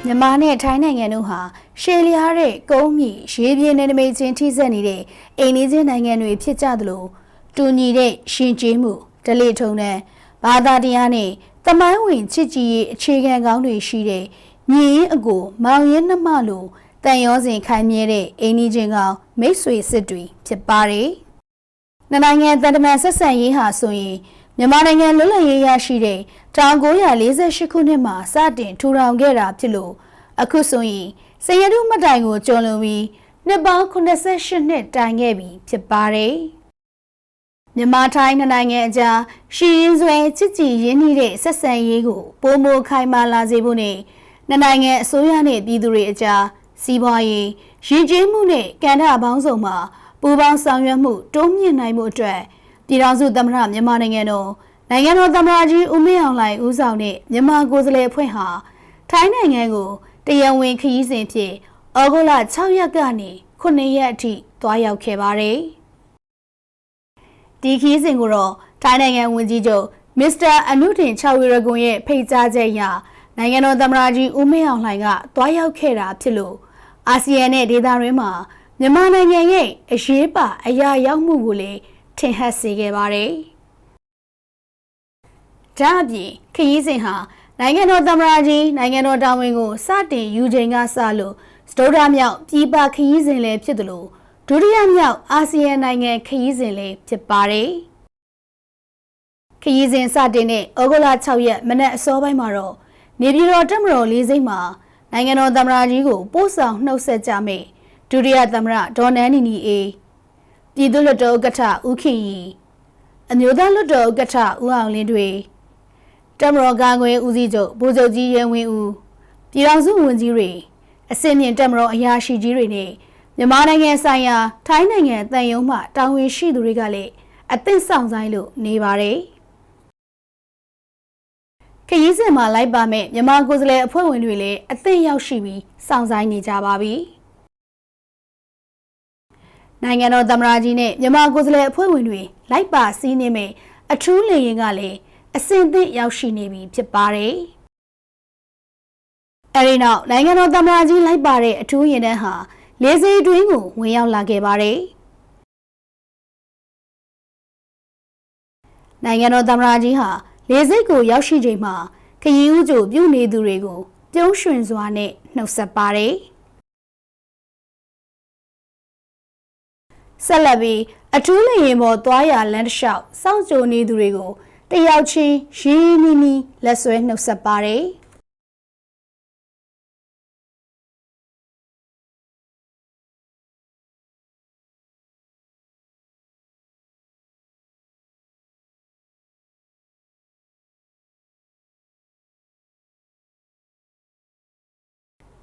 မြန်မာနဲ့ထိုင်းနိုင်ငံတို့ဟာရှယ်လျားတဲ့ကုန်းမြေရေပြင်နယ်နိမိတ်ချင်းထိစပ်နေတဲ့အိမ်နီးချင်းနိုင်ငံတွေဖြစ်ကြသလိုတူညီတဲ့ရှင်ကျေးမှုဓလေ့ထုံးတမ်းဘာသာတရားနဲ့သမိုင်းဝင်ချစ်ကြည်ရေးအခြေခံကောင်းတွေရှိတဲ့ညီရင်းအကိုမောင်ရင်းနှမလိုတန်ရောစဉ်ခိုင်မြဲတဲ့အိမ်နီးချင်းကောင်မိတ်ဆွေစစ်တွေဖြစ်ပါတယ်။နိုင်ငံတန်တမန်ဆက်ဆံရေးဟာဆိုရင်မြန်မာနိုင်ငံလွတ်လပ်ရေးရရှိတဲ့1948ခုနှစ်မှာစတင်ထူထောင်ခဲ့တာဖြစ်လို့အခုဆိုရင်စရတုမတိုင်ကိုကျော်လွန်ပြီးနှစ်ပေါင်း88နှစ်တိုင်ခဲ့ပြီဖြစ်ပါတယ်။မြန်မာထိုင်းနိုင်ငံအကြားရှီရင်ဆွဲချစ်ကြည်ရင်းနှီးတဲ့ဆက်ဆံရေးကိုပိုမိုခိုင်မာလာစေဖို့နဲ့နိုင်ငံအစိုးရနဲ့ပြည်သူတွေအကြားစီးပွားရေးရင်းကျေးမှုနဲ့ကဏ္ဍပေါင်းစုံမှာပူးပေါင်းဆောင်ရွက်မှုတိုးမြင့်နိုင်မှုအတွက်ပြည်ထောင်စုသမ္မတမြန်မာနိုင်ငံတော်သမ္မတကြီးဦးမင်းအောင်လှိုင်ဦးဆောင်တဲ့မြန်မာကိုယ်စားလှယ်အဖွဲ့ဟာထိုင်းနိုင်ငံကိုတရားဝင်ခရီးစဉ်ဖြင့်ဩဂုတ်လ6ရက်ကနေ9ရက်အထိသွားရောက်ခဲ့ပါတယ်။ဒီခရီးစဉ်ကိုတော့ထိုင်းနိုင်ငံဝန်ကြီးချုပ်မစ္စတာအနုတင်ချဝီရဂွန်ရဲ့ဖိတ်ကြားချက်အရနိုင်ငံတော်သမ္မတကြီးဦးမင်းအောင်လှိုင်ကသွားရောက်ခဲ့တာဖြစ်လို့အာဆီယံနဲ့ဒေသတွင်းမှာမြန်မာနိုင်ငံရဲ့အရေးပါအရာရောက်မှုကိုလည်းထင်ဟပ်စေခဲ့ပါတယ်။ဒါအပြင်ခရီးစဉ်ဟာနိုင်ငံတော်သမ္မတကြီးနိုင်ငံတော်တာဝန်ကိုစတင်ယူချိန်ကစလို့စတုတ္ထမြောက်ပြည်ပခရီးစဉ်လည်းဖြစ်သလိုဒုတိယမြောက်အာဆီယံနိုင်ငံခရီးစဉ်လည်းဖြစ်ပါတယ်။ခရီးစဉ်စတင်တဲ့ဩဂုတ်လ6ရက်မနက်အစောပိုင်းမှာတော့နေပြည်တော်တပ်မတော်လေးစိတ်မှာနိုင်ငံတော်သမ္မတကြီးကိုပို့ဆောင်နှုတ်ဆက်ကြမယ်ဒုတိယသမ္မတဒေါ်နန်းနီနီအေးပြည်သူ့လွှတ်တော်ဥက္ကဋ္ဌဦးခင်ရီအမျိုးသားလွှတ်တော်ဥက္ကဋ္ဌဦးအောင်လင်းတွေတပ်မတော်ကာကွယ်ဦးစီးချုပ်ဗိုလ်ချုပ်ကြီးရဲဝင်းဦးပြည်ထောင်စုဝန်ကြီးတွေအစင်းမြင့်တပ်မတော်အရာရှိကြီးတွေနဲ့မြန်မာနိုင်ငံဆိုင်ရာထိုင်းနိုင်ငံတန်ယုံမှတာဝန်ရှိသူတွေကလည်းအသင့်ဆောင်ဆိုင်လို့နေပါတယ်ခရီးစဉ်မှာလိုက်ပါမဲ့မြန်မာကိုယ်စားလှယ်အဖွဲ့ဝင်တွေလည်းအသင့်ရောက်ရှိပြီးဆောင်ဆိုင်နေကြပါပြီနိုင်ငံတော်သမ္မတကြီးနဲ့မြန်မာကိုယ်စားလှယ်အဖွဲ့ဝင်တွေလိုက်ပါစီးနေမဲ့အထူးလေယာဉ်ကလည်းအဆင့်သင့်ရောက်ရှိနေပြီဖြစ်ပါတယ်။အဲဒီနောက်နိုင်ငံတော်သမ္မတကြီးလိုက်ပါတဲ့အထူးယာဉ်တန်းဟာလေဆိပ်တွင်းကိုဝင်ရောက်လာခဲ့ပါတယ်။နိုင်ငံတော်သမ္မတကြီးဟာလေဆိပ်ကိုရောက်ရှိချိန်မှာခရီးဦးကျိုပြုနေသူတွေကိုပြုံးရွှင်စွာနဲ့နှုတ်ဆက်ပါတယ်။ဆက်လက်ပြီးအထူးလေယာဉ်ပေါ်သွားရလမ်းတစ်လျှောက်စောင့်ကြိုနေသူတွေကိုတယောက်ချင်းရင်းနီးနီးလက်ဆွဲနှုတ်ဆက်ပါတယ်။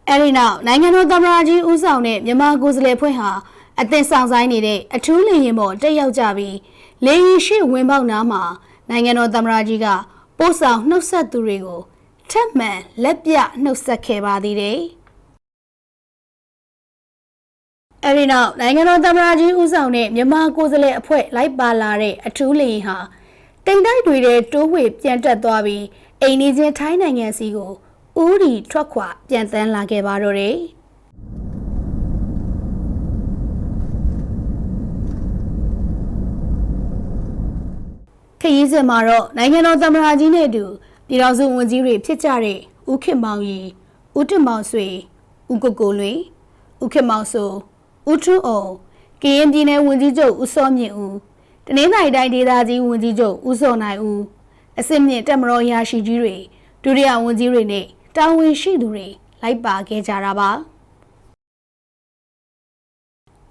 အဲဒီနောက်နိုင်ငံတော်သမ္မတကြီးဦးဆောင်တဲ့မြန်မာကိုယ်စားလှယ်အဖွဲ့ဟာအသင်ဆောင်ဆိုင်နေတဲ့အထူးလေယာဉ်ပေါ်တက်ရောက်ကြပြီးလေယာဉ်ရှိဝင်ပေါက်နားမှာနိုင်ငံတော်သမ္မတကြီးကပို့ဆောင်နှုတ်ဆက်သူတွေကိုထပ်မံလက်ပြနှုတ်ဆက်ခဲ့ပါသေးတယ်။အဲဒီနောက်နိုင်ငံတော်သမ္မတကြီးဦးဆောင်တဲ့မြန်မာကိုယ်စားလှယ်အဖွဲ့လိုက်ပါလာတဲ့အထူးလေယာဉ်ဟာတိမ်တိုက်တွေတဲ့တိုးဝှေ့ပြန်တက်သွားပြီးအိမ်နီးချင်းထိုင်းနိုင်ငံစီကိုဦးရီထွက်ခွာပြန်တန်းလာခဲ့ပါတော့တယ်။ခရီးစဉ်မှာတော့နိုင်ငံတော်သမ္မတကြီးနဲ့အတူပြည်ထောင်စုဝန်ကြီးတွေဖြစ်ကြတဲ့ဦးခင်မောင်ရီဦးတင်မောင်ဆွေဦးကိုကိုလွင်ဦးခင်မောင်ဆိုဦးထွန်းအောင်ကရင်ပြည်နယ်ဝန်ကြီးချုပ်ဦးစောမြင့်ဦးတနင်္သာရီတိုင်းဒေသကြီးဝန်ကြီးချုပ်ဦးစောနိုင်ဦးအစစ်မြင့်တပ်မတော်ရာရှိကြီးတွေဒုတိယဝန်ကြီးတွေနဲ့တာဝန်ရှိသူတွေလိုက်ပါခဲ့ကြတာပါ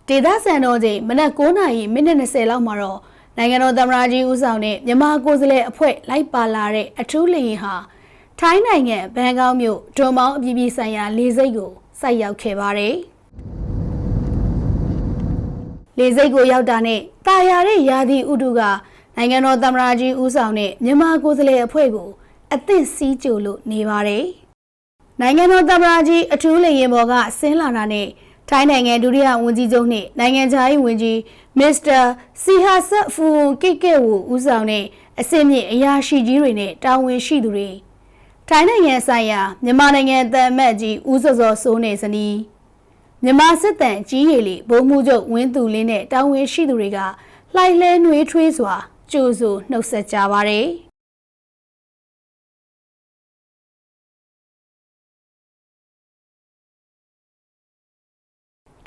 ဒေသစံတော်ချိန်မနက်9:20လောက်မှာတော့နိုင်ငံတော်သမ္မတကြီးဦးဆောင်တဲ့မြန်မာကိုယ်စားလှယ်အဖွဲ့လိုက်ပါလာတဲ့အထူးလေယာဉ်ဟာထိုင်းနိုင်ငံဘန်ကောက်မြို့ဒွန်မောင်းအပြည်ပြည်ဆိုင်ရာလေဆိပ်ကိုဆိုက်ရောက်ခဲ့ပါတယ်။လေဆိပ်ကိုရောက်တာနဲ့တာယာတဲ့ရာသီဥတုကနိုင်ငံတော်သမ္မတကြီးဦးဆောင်တဲ့မြန်မာကိုယ်စားလှယ်အဖွဲ့ကိုအသင့်စီးကြိုလို့နေပါတယ်။နိုင်ငံတော်သမ္မတကြီးအထူးလေယာဉ်ပေါ်ကဆင်းလာတာနဲ့ထိုင်းနိုင်ငံဒုတိယဝန်ကြီးချုပ်နှင့်နိုင်ငံခြားရေးဝန်ကြီးမစ္စတာစီဟာဆတ်ဖူဝွန်ကိတ်ကဲဝူဦးဆောင်တဲ့အစင်းမြင့်အရာရှိကြီးတွေနဲ့တာဝန်ရှိသူတွေ ထိုင်းနိုင်ငံဆိုင်ရာမြန်မာနိုင်ငံတန်အမတ်ကြီးဦးစောစောစိုးနေစနီးမြန်မာစစ်တပ်ကြီးရီလီဘုံမှုချုပ်ဝင်းသူလင်းနဲ့တာဝန်ရှိသူတွေကလှိုက်လဲနှွေးထွေးစွာကြိုးဆိုနှုတ်ဆက်ကြပါတယ်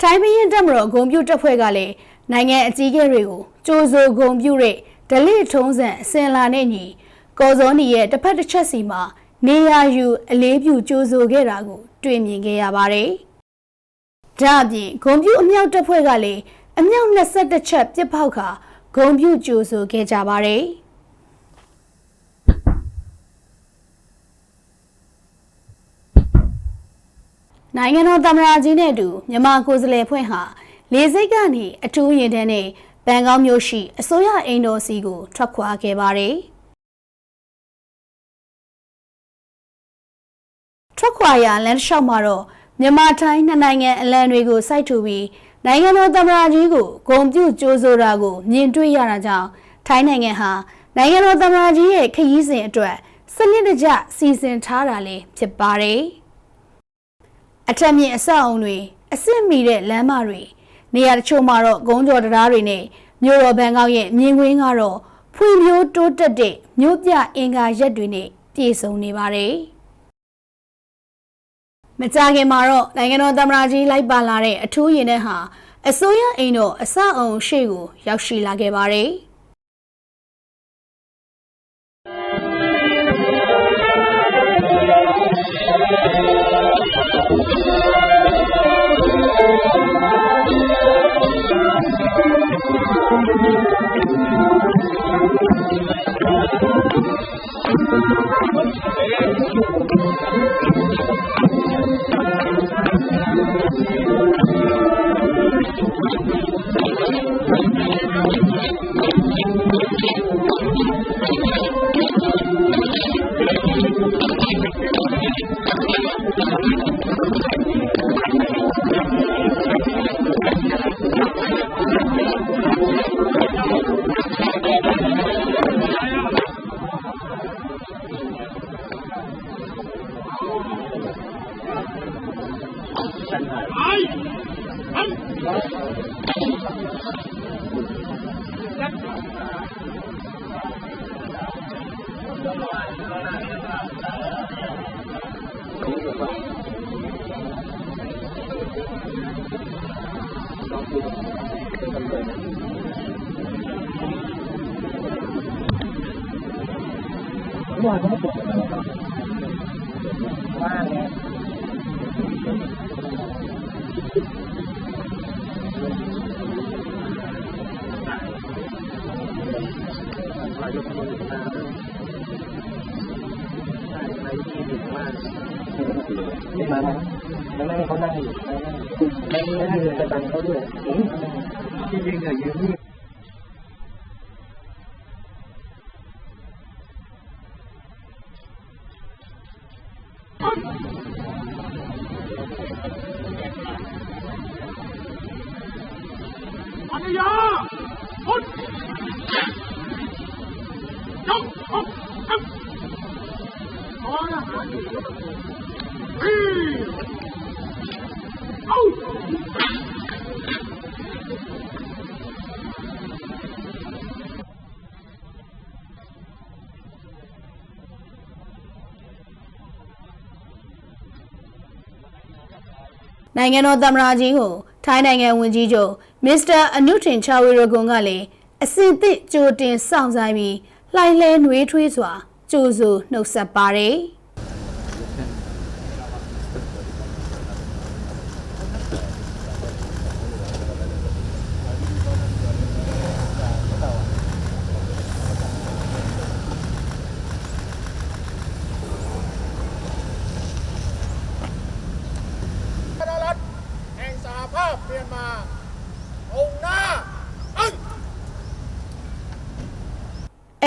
ထိုင်းပြည်တပ်မတော်ဂုံပြုတပ်ဖွဲ့ကလည်းနိုင်ငံအကြီးအကဲတွေကိုကြိုးဆိုဂုံပြုတဲ့ဒလိထုံးစံအစင်လာနဲ့ညီကော်စောနီရဲ့တစ်ဖက်တစ်ချက်စီမှာနေရာယူအလေးပြုကြိုးဆိုခဲ့တာကိုတွေ့မြင်ခဲ့ရပါတယ်။ဒါအပြင်ဂုံပြုအမြောက်တပ်ဖွဲ့ကလည်းအမြောက်21ချက်ပြစ်ပေါက်ခါဂုံပြုကြိုးဆိုခဲ့ကြပါတယ်။နိုင်ငံတော်သမ္မတကြီးနဲ့အတူမြန်မာကိုယ်စားလှယ်ဖွဲ့ဟာလေဆိပ်ကနေအထူးယာဉ်တန်းနဲ့ဘန်ကောက်မြို့ရှိအစိုးရအိမ်တော်စီကိုထွက်ခွာခဲ့ပါတယ်။ထွက်ခွာရာလမ်းတစ်လျှောက်မှာတော့မြန်မာထိုင်းနှစ်နိုင်ငံအလံတွေကိုစိုက်ထူပြီးနိုင်ငံတော်သမ္မတကြီးကိုဂုဏ်ပြုကြိုးဆိုတာကိုမြင်တွေ့ရတာကြောင့်ထိုင်းနိုင်ငံဟာနိုင်ငံတော်သမ္မတကြီးရဲ့ခရီးစဉ်အတွက်စနစ်တကျစီစဉ်ထားတာလည်းဖြစ်ပါတယ်။အထက်မြင့်အဆောက်အုံတွေအဆင့်မီတဲ့လမ်းမတွေနေရာတချို့မှာတော့ဂုံးကျော်တရားတွေနဲ့မြို့တော်ဘန်ကောက်ရဲ့မြင်ကွင်းကတော့ဖွံ့ဖြိုးတိုးတက်တဲ့မြို့ပြအင်္ဂါရက်တွေနဲ့ပြည့်စုံနေပါတယ်။မကြာခင်မှာတော့နိုင်ငံတော်သမ္မတကြီးလိုက်ပါလာတဲ့အထူးယာဉ်နဲ့ဟာအစိုးရအိမ်တော်အဆောက်အုံရှေ့ကိုရောက်ရှိလာခဲ့ပါတယ်။နိုင်ငံတော်သမ္မတကြီးကိုထိုင်းနိုင်ငံဝန်ကြီးချုပ်မစ္စတာအနုထင်ချာဝီရဂွန်ကလည်းအစင်သစ်ကြိုတင်စောင့်ဆိုင်ပြီးလှိုင်းလဲနှွေးထွေးစွာကြိုးဆိုနှုတ်ဆက်ပါတယ်။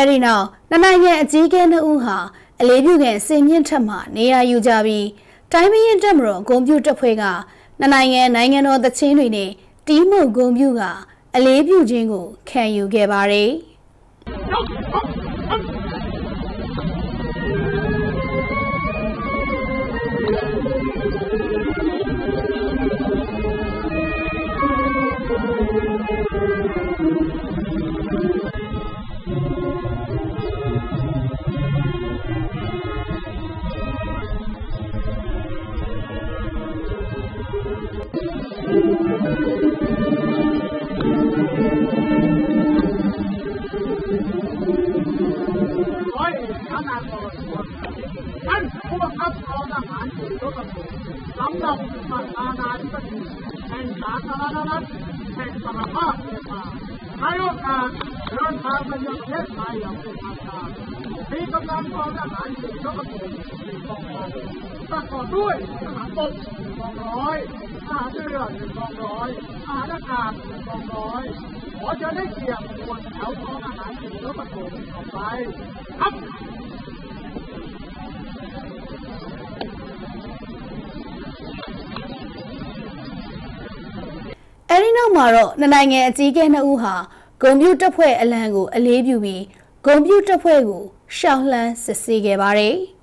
အဲဒီနောက်နှစ်နိုင်ငံအကြီးအကဲနှစ်ဦးဟာအလေးပြုခံစင်မြင့်ထက်မှနေရာယူကြပြီးတိုင်းပြည်တပ်မတော်ဂုဏ်ပြုတပ်ဖွဲ့ကနှစ်နိုင်ငံတော်သချင်းတွေနဲ့တီးမှုဂုဏ်ပြုကအလေးပြုခြင်းကိုခံယူခဲ့ပါတယ်။ ท่านผู้บังคับกองทหารส่วนยศสำหรับประธานาธิบดีแห่งสาธารณรัฐแห่งสหภาพเมียนมาในโอกาสเดินทางไปยังประเทศไทยอย่างเป็นทางการมีกำลังกองทหารส่วนยศ1 กองร้อยประกอบด้วยทหารบก1 กองร้อยทหารเรือ1 กองร้อยทหารอากาศ1 กองร้อยขอเชิญได้เกียรติมวลแถวกองทหารส่วนยศต่อไปครับ အဲဒီနောက်မှာတော့နိုင်ငံအကြီးအကဲ2 ဦးဟာဂုံပြူတပ်ဖွဲ့အလံကိုအလေးပြုပြီးဂုံပြူတပ်ဖွဲ့ကိုရှောက်လှမ်းစစ်ဆေးခဲ့ပါတယ်။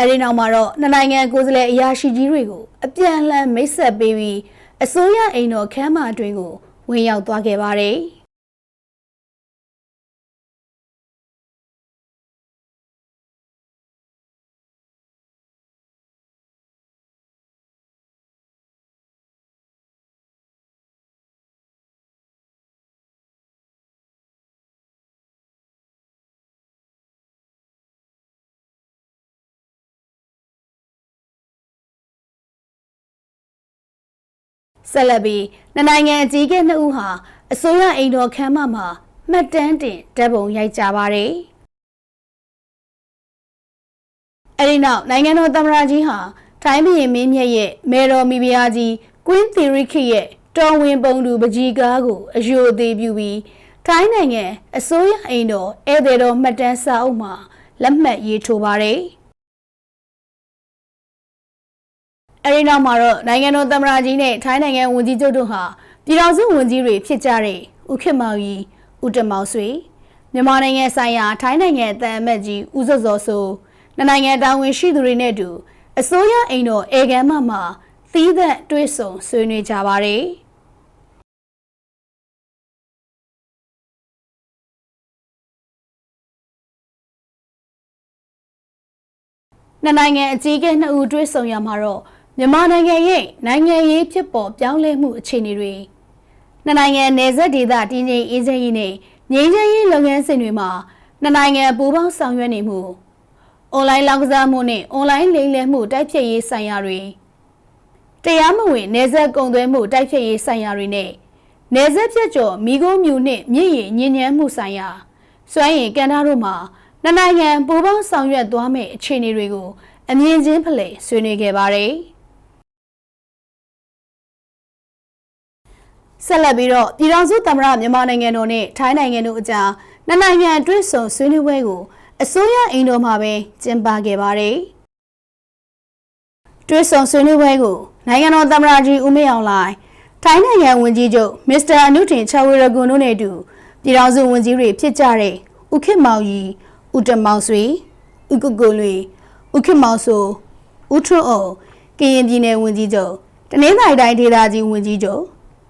အဲဒီနောက်မှာတော့နိုင်ငံကိုယ်စားလှယ်အရာရှိကြီးတွေကိုအပြန်အလှန်မိတ်ဆက်ပေးပြီးအစိုးရအိမ်တော်ခန်းမအတွင်းကိုဝင်ရောက်သွားခဲ့ပါတယ်။ဆက်လက်ပြီးနိုင်ငံအကြီးအကဲ2 ဦးဟာအစိုးရအိမ်တော်ခန်းမမှာမှတ်တမ်းတင်ဓာတ်ပုံရိုက်ကြပါတယ်။အဲဒီနောက်နိုင်ငံတော်သမ္မတကြီးဟာထိုင်းဘုရင်မင်းမြတ်ရဲ့မေတော်မိဖုရားကြီးကွင်းသီရိခေတ်ရဲ့တော်ဝင်ပုံတူပကြီးကားကိုအယိုသေးပြုပြီးထိုင်းနိုင်ငံအစိုးရအိမ်တော်ဧည့်သည်တော်မှတ်တမ်းစာအုပ်မှာလက်မှတ်ရေးထိုးပါတယ်။အဲဒီနောက်မှာတော့နိုင်ငံတော်သမ္မတကြီးနဲ့ထိုင်းနိုင်ငံဝန်ကြီးချုပ်တို့ဟာပြည်ထောင်စုဝန်ကြီးတွေဖြစ်ကြတဲ့ဦးခင်မောင်ရီဦးတမောင်ဆွေမြန်မာနိုင်ငံဆိုင်ရာထိုင်းနိုင်ငံတန်အမတ်ကြီးဦးစောစောစိုးနိုင်ငံတာဝန်ရှိသူတွေနဲ့အတူအစိုးရအိမ်တော်ဧကမ်းမှာသီးသန့်တွေ့ဆုံဆွေးနွေးကြပါတယ်နိုင်ငံအကြီးအကဲ2 ဦးတွေ့ဆုံရမှာတော့မြန်မာနိုင်ငံရဲ့နိုင်ငံရေးဖြစ်ပေါ်ပြောင်းလဲမှုအခြေအနေတွေနိုင်ငံနယ်စပ်ဒေသတည်ငြိမ်အေးချမ်းရေးနဲ့ငြိမ်းချမ်းရေးလုပ်ငန်းစဉ်တွေမှာနိုင်ငံပူးပေါင်းဆောင်ရွက်နေမှုအွန်လိုင်းလောင်းကစားမှုနဲ့အွန်လိုင်းလိမ်လည်မှုတိုက်ဖျက်ရေးဆိုင်ရာတွေတရားမဝင်နယ်စပ်ကုန်သွယ်မှုတိုက်ဖျက်ရေးဆိုင်ရာတွေနဲ့နယ်စပ်ဖြတ်ကျော်မိခိုးမြူနဲ့မြင့်ရည်ညဉ့်ဉန်းမှုဆိုင်ရာစွမ်းရည်ကဏ္ဍတို့မှာနိုင်ငံပူးပေါင်းဆောင်ရွက်သွားမယ့်အခြေအနေတွေကိုအမြင်ချင်းဖလှယ်ဆွေးနွေးခဲ့ပါတယ်ဆက်လက်ပြီးတော့ပြည်ထောင်စုသမ္မတမြန်မာနိုင်ငံတော်နဲ့ထိုင်းနိုင်ငံတို့အကြားနိုင်ငံတွဲဆုံဆွေးနွေးပွဲကိုအစိုးရအိမ်တော်မှာပဲကျင်းပခဲ့ပါတယ်။တွဲဆုံဆွေးနွေးပွဲကိုနိုင်ငံတော်သမ္မတကြီးဦးမင်းအောင်လှိုင်ထိုင်းနိုင်ငံဝန်ကြီးချုပ်မစ္စတာအနုထင်ချဝေရဂွန်တို့နဲ့အတူပြည်ထောင်စုဝန်ကြီးတွေဖြစ်ကြတဲ့ဦးခင်မောင်ရီဦးတမောင်ဆွေဦးကိုကိုလွေဦးခင်မောင်ဆိုဦးထွန်းအောင်ကရင်ပြည်နယ်ဝန်ကြီးချုပ်တနင်္သာရီတိုင်းဒေသကြီးဝန်ကြီးချုပ်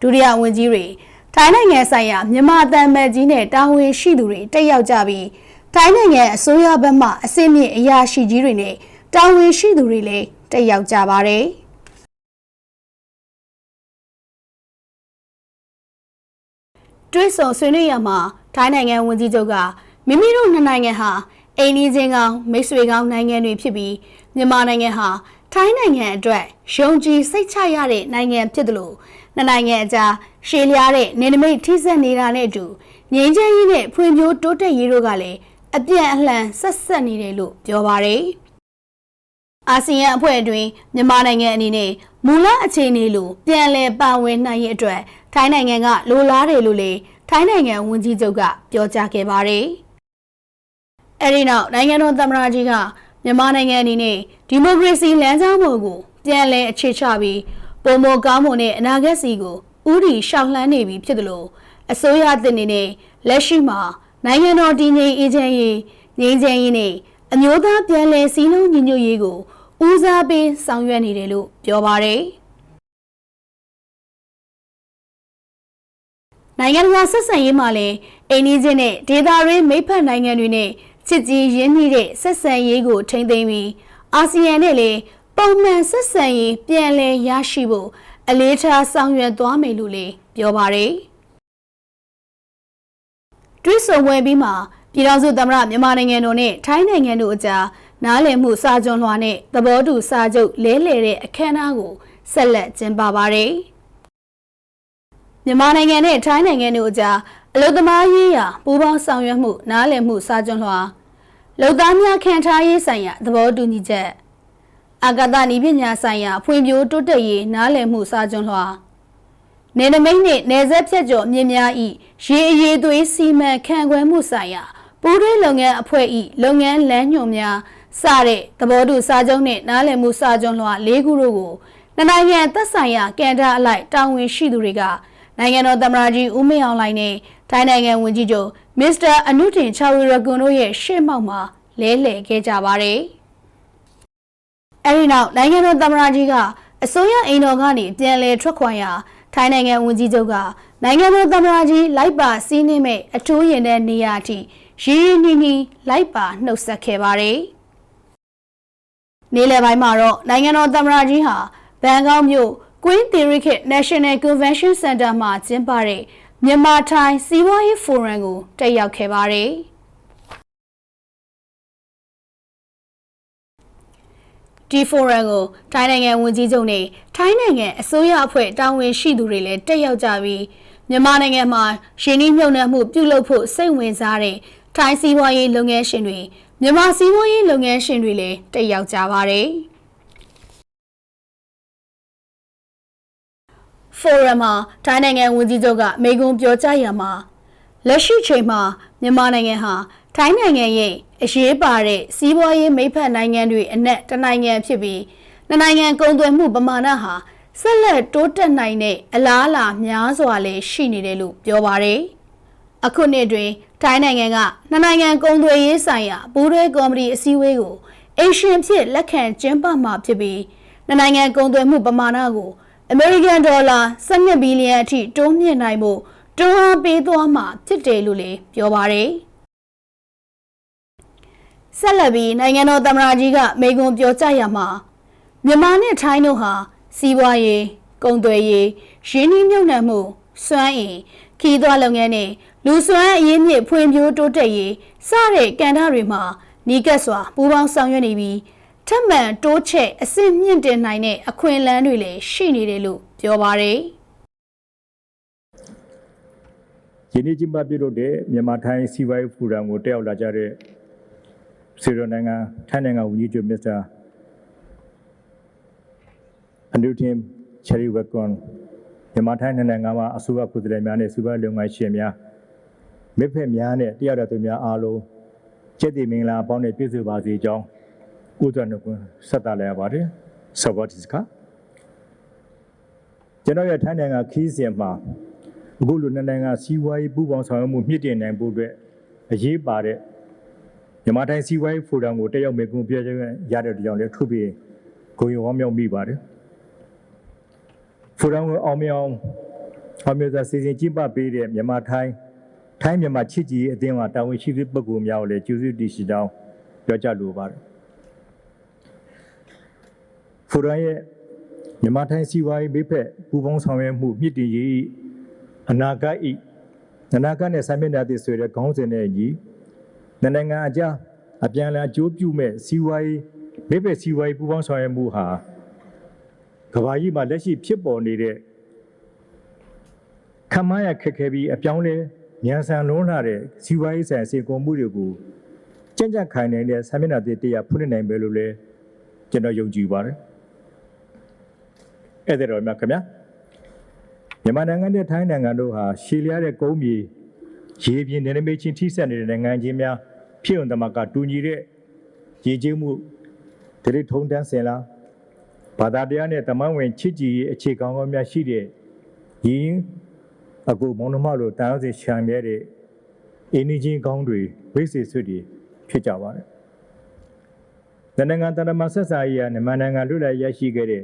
ဒုတိယဝန်ကြီးတွေထိုင်းနိုင်ငံဆိုင်ရာမြန်မာသံအမတ်ကြီးနဲ့တာဝန်ရှိသူတွေတက်ရောက်ကြပြီးထိုင်းနိုင်ငံအစိုးရဘက်မှအဆင့်မြင့်အရာရှိကြီးတွေနဲ့တာဝန်ရှိသူတွေလည်းတက်ရောက်ကြပါတယ်။ တွေးဆုံဆွေးနွေးရမှာထိုင်းနိုင်ငံဝန်ကြီးချုပ်ကမိမိတို့နှစ်နိုင်ငံဟာအိမ်နီးချင်းကောင်းမိတ်ဆွေကောင်းနိုင်ငံတွေဖြစ်ပြီးမြန်မာနိုင်ငံဟာထိုင်းနိုင်ငံအတွက်ယုံကြည်စိတ်ချရတဲ့နိုင်ငံဖြစ်တယ်လို့နှစ်နိုင်ငံအကြားရှေ့လျားတဲ့နေနမိတ်ထိစပ်နေတာနဲ့အတူငြိမ်းချမ်းရေးနဲ့ဖွံ့ဖြိုးတိုးတက်ရေးတို့ကလည်းအပြန်အလှန်ဆက်ဆက်နေတယ်လို့ပြောပါတယ်။အာဆီယံအဖွဲ့အတွင်းမြန်မာနိုင်ငံအနေနဲ့မူလအခြေအနေလိုပြန်လည်ပါဝင်နိုင်ရေးအတွက်ထိုင်းနိုင်ငံကလိုလားတယ်လို့လည်းထိုင်းနိုင်ငံဝန်ကြီးချုပ်ကပြောကြားခဲ့ပါတယ်။အဲဒီနောက်နိုင်ငံတော်သမ္မတကြီးကမြန်မာနိုင်ငံအနေနဲ့ဒီမိုကရေစီလမ်းကြောင်းပေါ်ကိုပြန်လည်အခြေချပြီးပုံမကောင်းမွန်တဲ့အနာဂတ်စီကိုဥတီရှောက်လှမ်းနေပြီဖြစ်တယ်လို့အစိုးရသစ်အနေနဲ့လက်ရှိမှာနိုင်ငံတော်တည်ငြိမ်အေးချမ်းရေးငြိမ်းချမ်းရေးနဲ့အမျိုးသားပြန်လည်စည်းလုံးညီညွတ်ရေးကိုဦးစားပေးဆောင်ရွက်နေတယ်လို့ပြောပါတယ်။နိုင်ငံတကာဆက်ဆံရေးမှာလည်းအိန္ဒိယနဲ့ဒေသတွင်းမိတ်ဖက်နိုင်ငံတွေနဲ့ချစ်ကြည်ရင်းနှီးတဲ့ဆက်ဆံရေးကိုထိန်းသိမ်းပြီးအာဆီယံနဲ့လည်းပုံမှန်ဆက်ဆံရေးပြန်လည်ရရှိဖို့အလေးထားဆောင်ရွက်သွားမယ်လို့လည်းပြောပါတယ်။တွစ်ဆုံပွဲပြီးမှာပြည်ထောင်စုသမ္မတမြန်မာနိုင်ငံတော်နဲ့ထိုင်းနိုင်ငံတို့အကြားနားလည်မှုစာချုပ်လွှာနဲ့သဘောတူစာချုပ်လဲလှယ်တဲ့အခမ်းအနားကိုဆက်လက်ကျင်းပပါတယ်။မြန်မာနိုင်ငံနဲ့ထိုင်းနိုင်ငံတို့အကြားအလုပ်သမားရေးရာပူးပေါင်းဆောင်ရွက်မှုနားလည်မှုစာချုပ်လွှာလုပ်သားများခံထားရေးဆိုင်ရာသဘောတူညီချက်အာကာသနည်းပညာဆိုင်ရာဖွံ့ဖြိုးတိုးတက်ရေးနားလည်မှုစာချုပ်လွှာနယ်နိမိတ်နှင့်နယ်စပ်ဖြတ်ကျော်မြစ်များ၏ရေအရေးသွေးစီမံခန့်ခွဲမှုဆိုင်ရာပူးတွဲလုပ်ငန်းအဖွဲ့၏လုပ်ငန်းလမ်းညွှန်များစတဲ့သဘောတူစာချုပ်နှင့်နားလည်မှုစာချုပ်လွှာ၄ခုတို့ကိုနှစ်နိုင်ငံသက်ဆိုင်ရာကန်တာအလိုက်တာဝန်ရှိသူတွေကနိုင်ငံတော်သမ္မတကြီးဦးမင်းအောင်လှိုင်နဲ့ထိုင်းနိုင်ငံဝန်ကြီးချုပ်မစ္စတာအနုတင်ချာဝီရကွန်တို့ရဲ့ရှေ့မှောက်မှာလဲလှယ်ခဲ့ကြပါတယ်။အဲဒီနောက်နိုင်ငံတော်သမ္မတကြီးကအစိုးရအိမ်တော်ကနေပြန်လည်ထွက်ခွာရာထိုင်းနိုင်ငံဝန်ကြီးချုပ်ကနိုင်ငံတော်သမ္မတကြီးလိုက်ပါစီးနှင်းမဲ့အထူးရင်တဲ့နေရာအထိရင်းရင်းနှီးနှီးလိုက်ပါနှုတ်ဆက်ခဲ့ပါတယ်။နေ့လယ်ပိုင်းမှာတော့နိုင်ငံတော်သမ္မတကြီးဟာဘန်ကောက်မြို့ Queen Thirikhet National Convention Center မှာကျင်းပတဲ့မြန်မာထိုင်းစီးပွားရေးဖိုရမ်ကိုတက်ရောက်ခဲ့ပါတယ်။ဒီဖိုရမ်ကိုထိုင်းနိုင်ငံဝန်ကြီးချုပ်နဲ့ထိုင်းနိုင်ငံအစိုးရအဖွဲ့တာဝန်ရှိသူတွေလည်းတက်ရောက်ကြပြီးမြန်မာနိုင်ငံမှာရင်းနှီးမြှုပ်နှံမှုပြုလုပ်ဖို့စိတ်ဝင်စားတဲ့ထိုင်းစီးပွားရေးလုပ်ငန်းရှင်တွေမြန်မာစီးပွားရေးလုပ်ငန်းရှင်တွေလည်းတက်ရောက်ကြပါတယ်။ဖိုရမ်မှာထိုင်းနိုင်ငံဝန်ကြီးချုပ်ကမိန့်ခွန်းပြောကြားရာမှာလက်ရှိချိန်မှာမြန်မာနိုင်ငံဟာထိုင်းနိုင်ငံရဲ့အရေးပါတဲ့စီးပွားရေးမိတ်ဖက်နိုင်ငံတွေအနက်တစ်နိုင်ငံဖြစ်ပြီးနှစ်နိုင်ငံကုန်သွယ်မှုပမာဏဟာဆက်လက်တိုးတက်နိုင်တဲ့အလားအလာများစွာလည်းရှိနေတယ်လို့ပြောပါတယ်။အခုနှစ်တွင်ထိုင်းနိုင်ငံကနှစ်နိုင်ငံကုန်သွယ်ရေးဆိုင်ရာပူးတွဲကော်မတီအစည်းအဝေးကိုအေရှန်ဖြစ်လက်ခံကျင်းပမှာဖြစ်ပြီးနှစ်နိုင်ငံကုန်သွယ်မှုပမာဏကိုအမေရိကန်ဒေါ်လာ12ဘီလီယံအထိတိုးမြင့်နိုင်ဖို့တွန်းအားပေးသွားမှာဖြစ်တယ်လို့လည်းပြောပါတယ်။ဆက်လက်ပြီးနိုင်ငံတော်သမ္မတကြီးကမိန့်ခွန်းပြောကြားရမှာမြန်မာနဲ့ထိုင်းတို့ဟာစီးပွားရေးကုန်သွယ်ရေးရင်းနှီးမြှုပ်နှံမှုစွမ်းအင်ခီးသွွားလုပ်ငန်းနဲ့လူစွမ်းအရင်းမြစ်ဖွံ့ဖြိုးတိုးတက်ရေးစတဲ့ကဏ္ဍတွေမှာနီးကပ်စွာပူးပေါင်းဆောင်ရွက်နေပြီးထပ်မံတိုးချဲ့အဆင့်မြင့်တင်နိုင်တဲ့အခွင့်အလမ်းတွေလည်းရှိနေတယ်လို့ပြောပါတယ်။ယနေ့ကျင်းပပြုလုပ်တဲ့မြန်မာထိုင်းစီးပွားရေးဖိုရမ်ကိုတက်ရောက်လာကြတဲ့ဆီရိုနိုင်ငံထိုင်းနိုင်ငံဝန်ကြီးချုပ်မစ္စတာအနုတင်ချာရီဝကွန်မြန်မာထိုင်းနိုင်ငံမှာအစိုးရကိုယ်စားလှယ်များနဲ့စီးပွားရေးလုပ်ငန်းရှင်များမိဖက်များနဲ့တရားတော်သူများအားလုံးကျက်တည်မင်္ဂလာပေါင်းနဲ့ပြည့်စုံပါစေကြောင်းဥဒ္ဒနကွန်းဆက်တာလည်းပါတယ်ဆဝတ်စ်ကကျွန်တော်ရဲ့ထိုင်းနိုင်ငံခီးစဉ်မှာအခုလိုနှစ်နိုင်ငံစီးပွားရေးပူးပေါင်းဆောင်ရွက်မှုမြင့်တင်နိုင်ဖို့အတွက်အရေးပါတဲ့မြန်မာတိုင်းစီးပွားရေးဖိုရမ်ကိုတက်ရောက်မိန့်ခွန်းပြောကြားရတဲ့ကြောင့်လည်းထူးပြီးဂုဏ်ယူဝမ်းမြောက်မိပါတယ်ဖိုရမ်ကိုအောင်မြင်စွာစီစဉ်ကျင်းပပေးတဲ့မြန်မာထိုင်းမြန်မာချစ်ကြည်ရေးအသင်းကတာဝန်ရှိသူပုဂ္ဂိုလ်များကိုလည်းကျေးဇူးတင်ရှိကြောင်းပြောကြားလိုပါတယ်ဖိုရမ်ရဲ့မြန်မာထိုင်းစီးပွားရေးမိဖက်ပူးပေါင်းဆောင်ရွက်မှုမြင့်တင်ရေးအနာဂတ် နနာကနဲ့ဆာမင်းနာတိဆိုတဲ့ခေါင်းစဉ်နဲ့ညီနိုင်ငံအကြားအပြန်အလှန်အကျိုးပြုမဲ့စီးပွားရေးမိဘစီးပွားရေးပူးပေါင်းဆောင်ရွက်မှုဟာကမ္ဘာကြီးမှာလက်ရှိဖြစ်ပေါ်နေတဲ့ခမရခက်ခဲပြီးအပြောင်းလဲမြန်ဆန်လွန်းလာတဲ့စီးပွားရေးဆိုင်ရာစေကုန်မှုတွေကိုကြံ့ကြံ့ခိုင်နေတဲ့ဆာမင်းနာတိတရားဖွင့်နိုင်ပဲလို့လဲကျွန်တော်ယုံကြည်ပါတယ်အဲ့ဒါတော့မြတ်ခင်ဗျာမြန်မာနိုင်ငံနဲ့ထိုင်းနိုင်ငံတို့ဟာရှည်လျားတဲ့ကုန်းမြေရေပြင်နယ်နိမိတ်ချင်းထိစပ်နေတဲ့နိုင်ငံချင်းများဖြစ်ုံတမကတူညီတဲ့ရေကျင်းမှုဒိဋ္ဌထုံတန်းစင်လာဘာသာတရားနဲ့တမန်ဝင်ချစ်ကြည်ရေးအခြေခံကောင်းများရှိတဲ့ရင်းအကူမောင်နှမတို့တားစီရှာမြဲတဲ့အင်းကြီးကောင်းတွေဝိစေဆွတ်တွေဖြစ်ကြပါတယ်။နိုင်ငံတမန်ဆက်ဆံရေးမြန်မာနိုင်ငံလွတ်လပ်ရရှိခဲ့တဲ့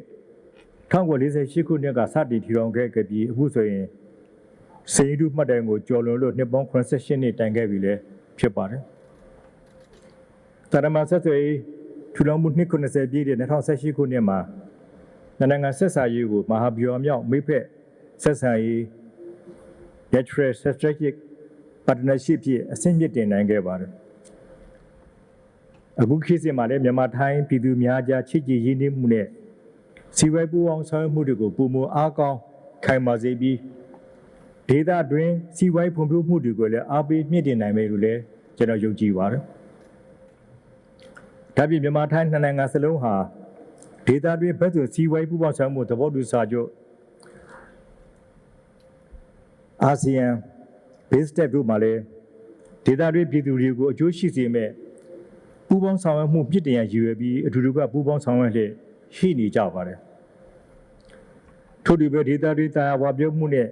1948ခုနှစ်ကစတင်ထူထောင်ခဲ့ပြီးအခုဆိုရင်စေတုမှတ်တိုင်ကိုကျော်လွန်လို့နှစ်ပေါင်း88နှစ်တိုင်ခဲ့ပြီလဲဖြစ်ပါတယ်။တမန်ဆက်ဆံရေးထူထောင်မှုနှစ်90ပြည့်တဲ့2018ခုနှစ်မှာနိုင်ငံဆက်ဆံရေးကိုမဟာဗျူဟာမြောက်မိဖက်ဆက်ဆံရေး Natural Strategic Partnership ဖြင့်အဆင့်မြင့်တင်နိုင်ခဲ့ပါတယ်။အခုခေတ်မှာလည်းမြန်မာထိုင်းပြည်သူများကြားချစ်ကြည်ရင်းနှီးမှုနဲ့စီဝဲပူအောင်ဆောင်ရွက်မှုတွေကိုပုံမအားကောင်းခိုင်မာစေပြီးဒေသတွင်းစီဝိုင်းဖွံ့ဖြိုးမှုတွေကိုလည်းအားပေးမြင့်တင်နိုင်မယ်လို့လည်းကျွန်တော်ယုံကြည်ပါတယ်။ဒါပြင်မြန်မာထိုင်းနိုင်ငံစလုံးဟာဒေသတွင်းဘက်စုံစီဝိုင်းပူးပေါင်းဆောင်မှုသဘောတူစာချုပ်အာဆီယံ base step တို့မှာလည်းဒေသတွင်းပြည်သူတွေကိုအကျိုးရှိစေမဲ့ပူးပေါင်းဆောင်ရွက်မှုပြည့်တင်ရရည်ရွယ်ပြီးအထူးတူကပူးပေါင်းဆောင်ရွက်လျက်ရှိနေကြပါတယ်ထို့ဒီပဲဒေသတွင်းတရားဝါပြောမှုနဲ့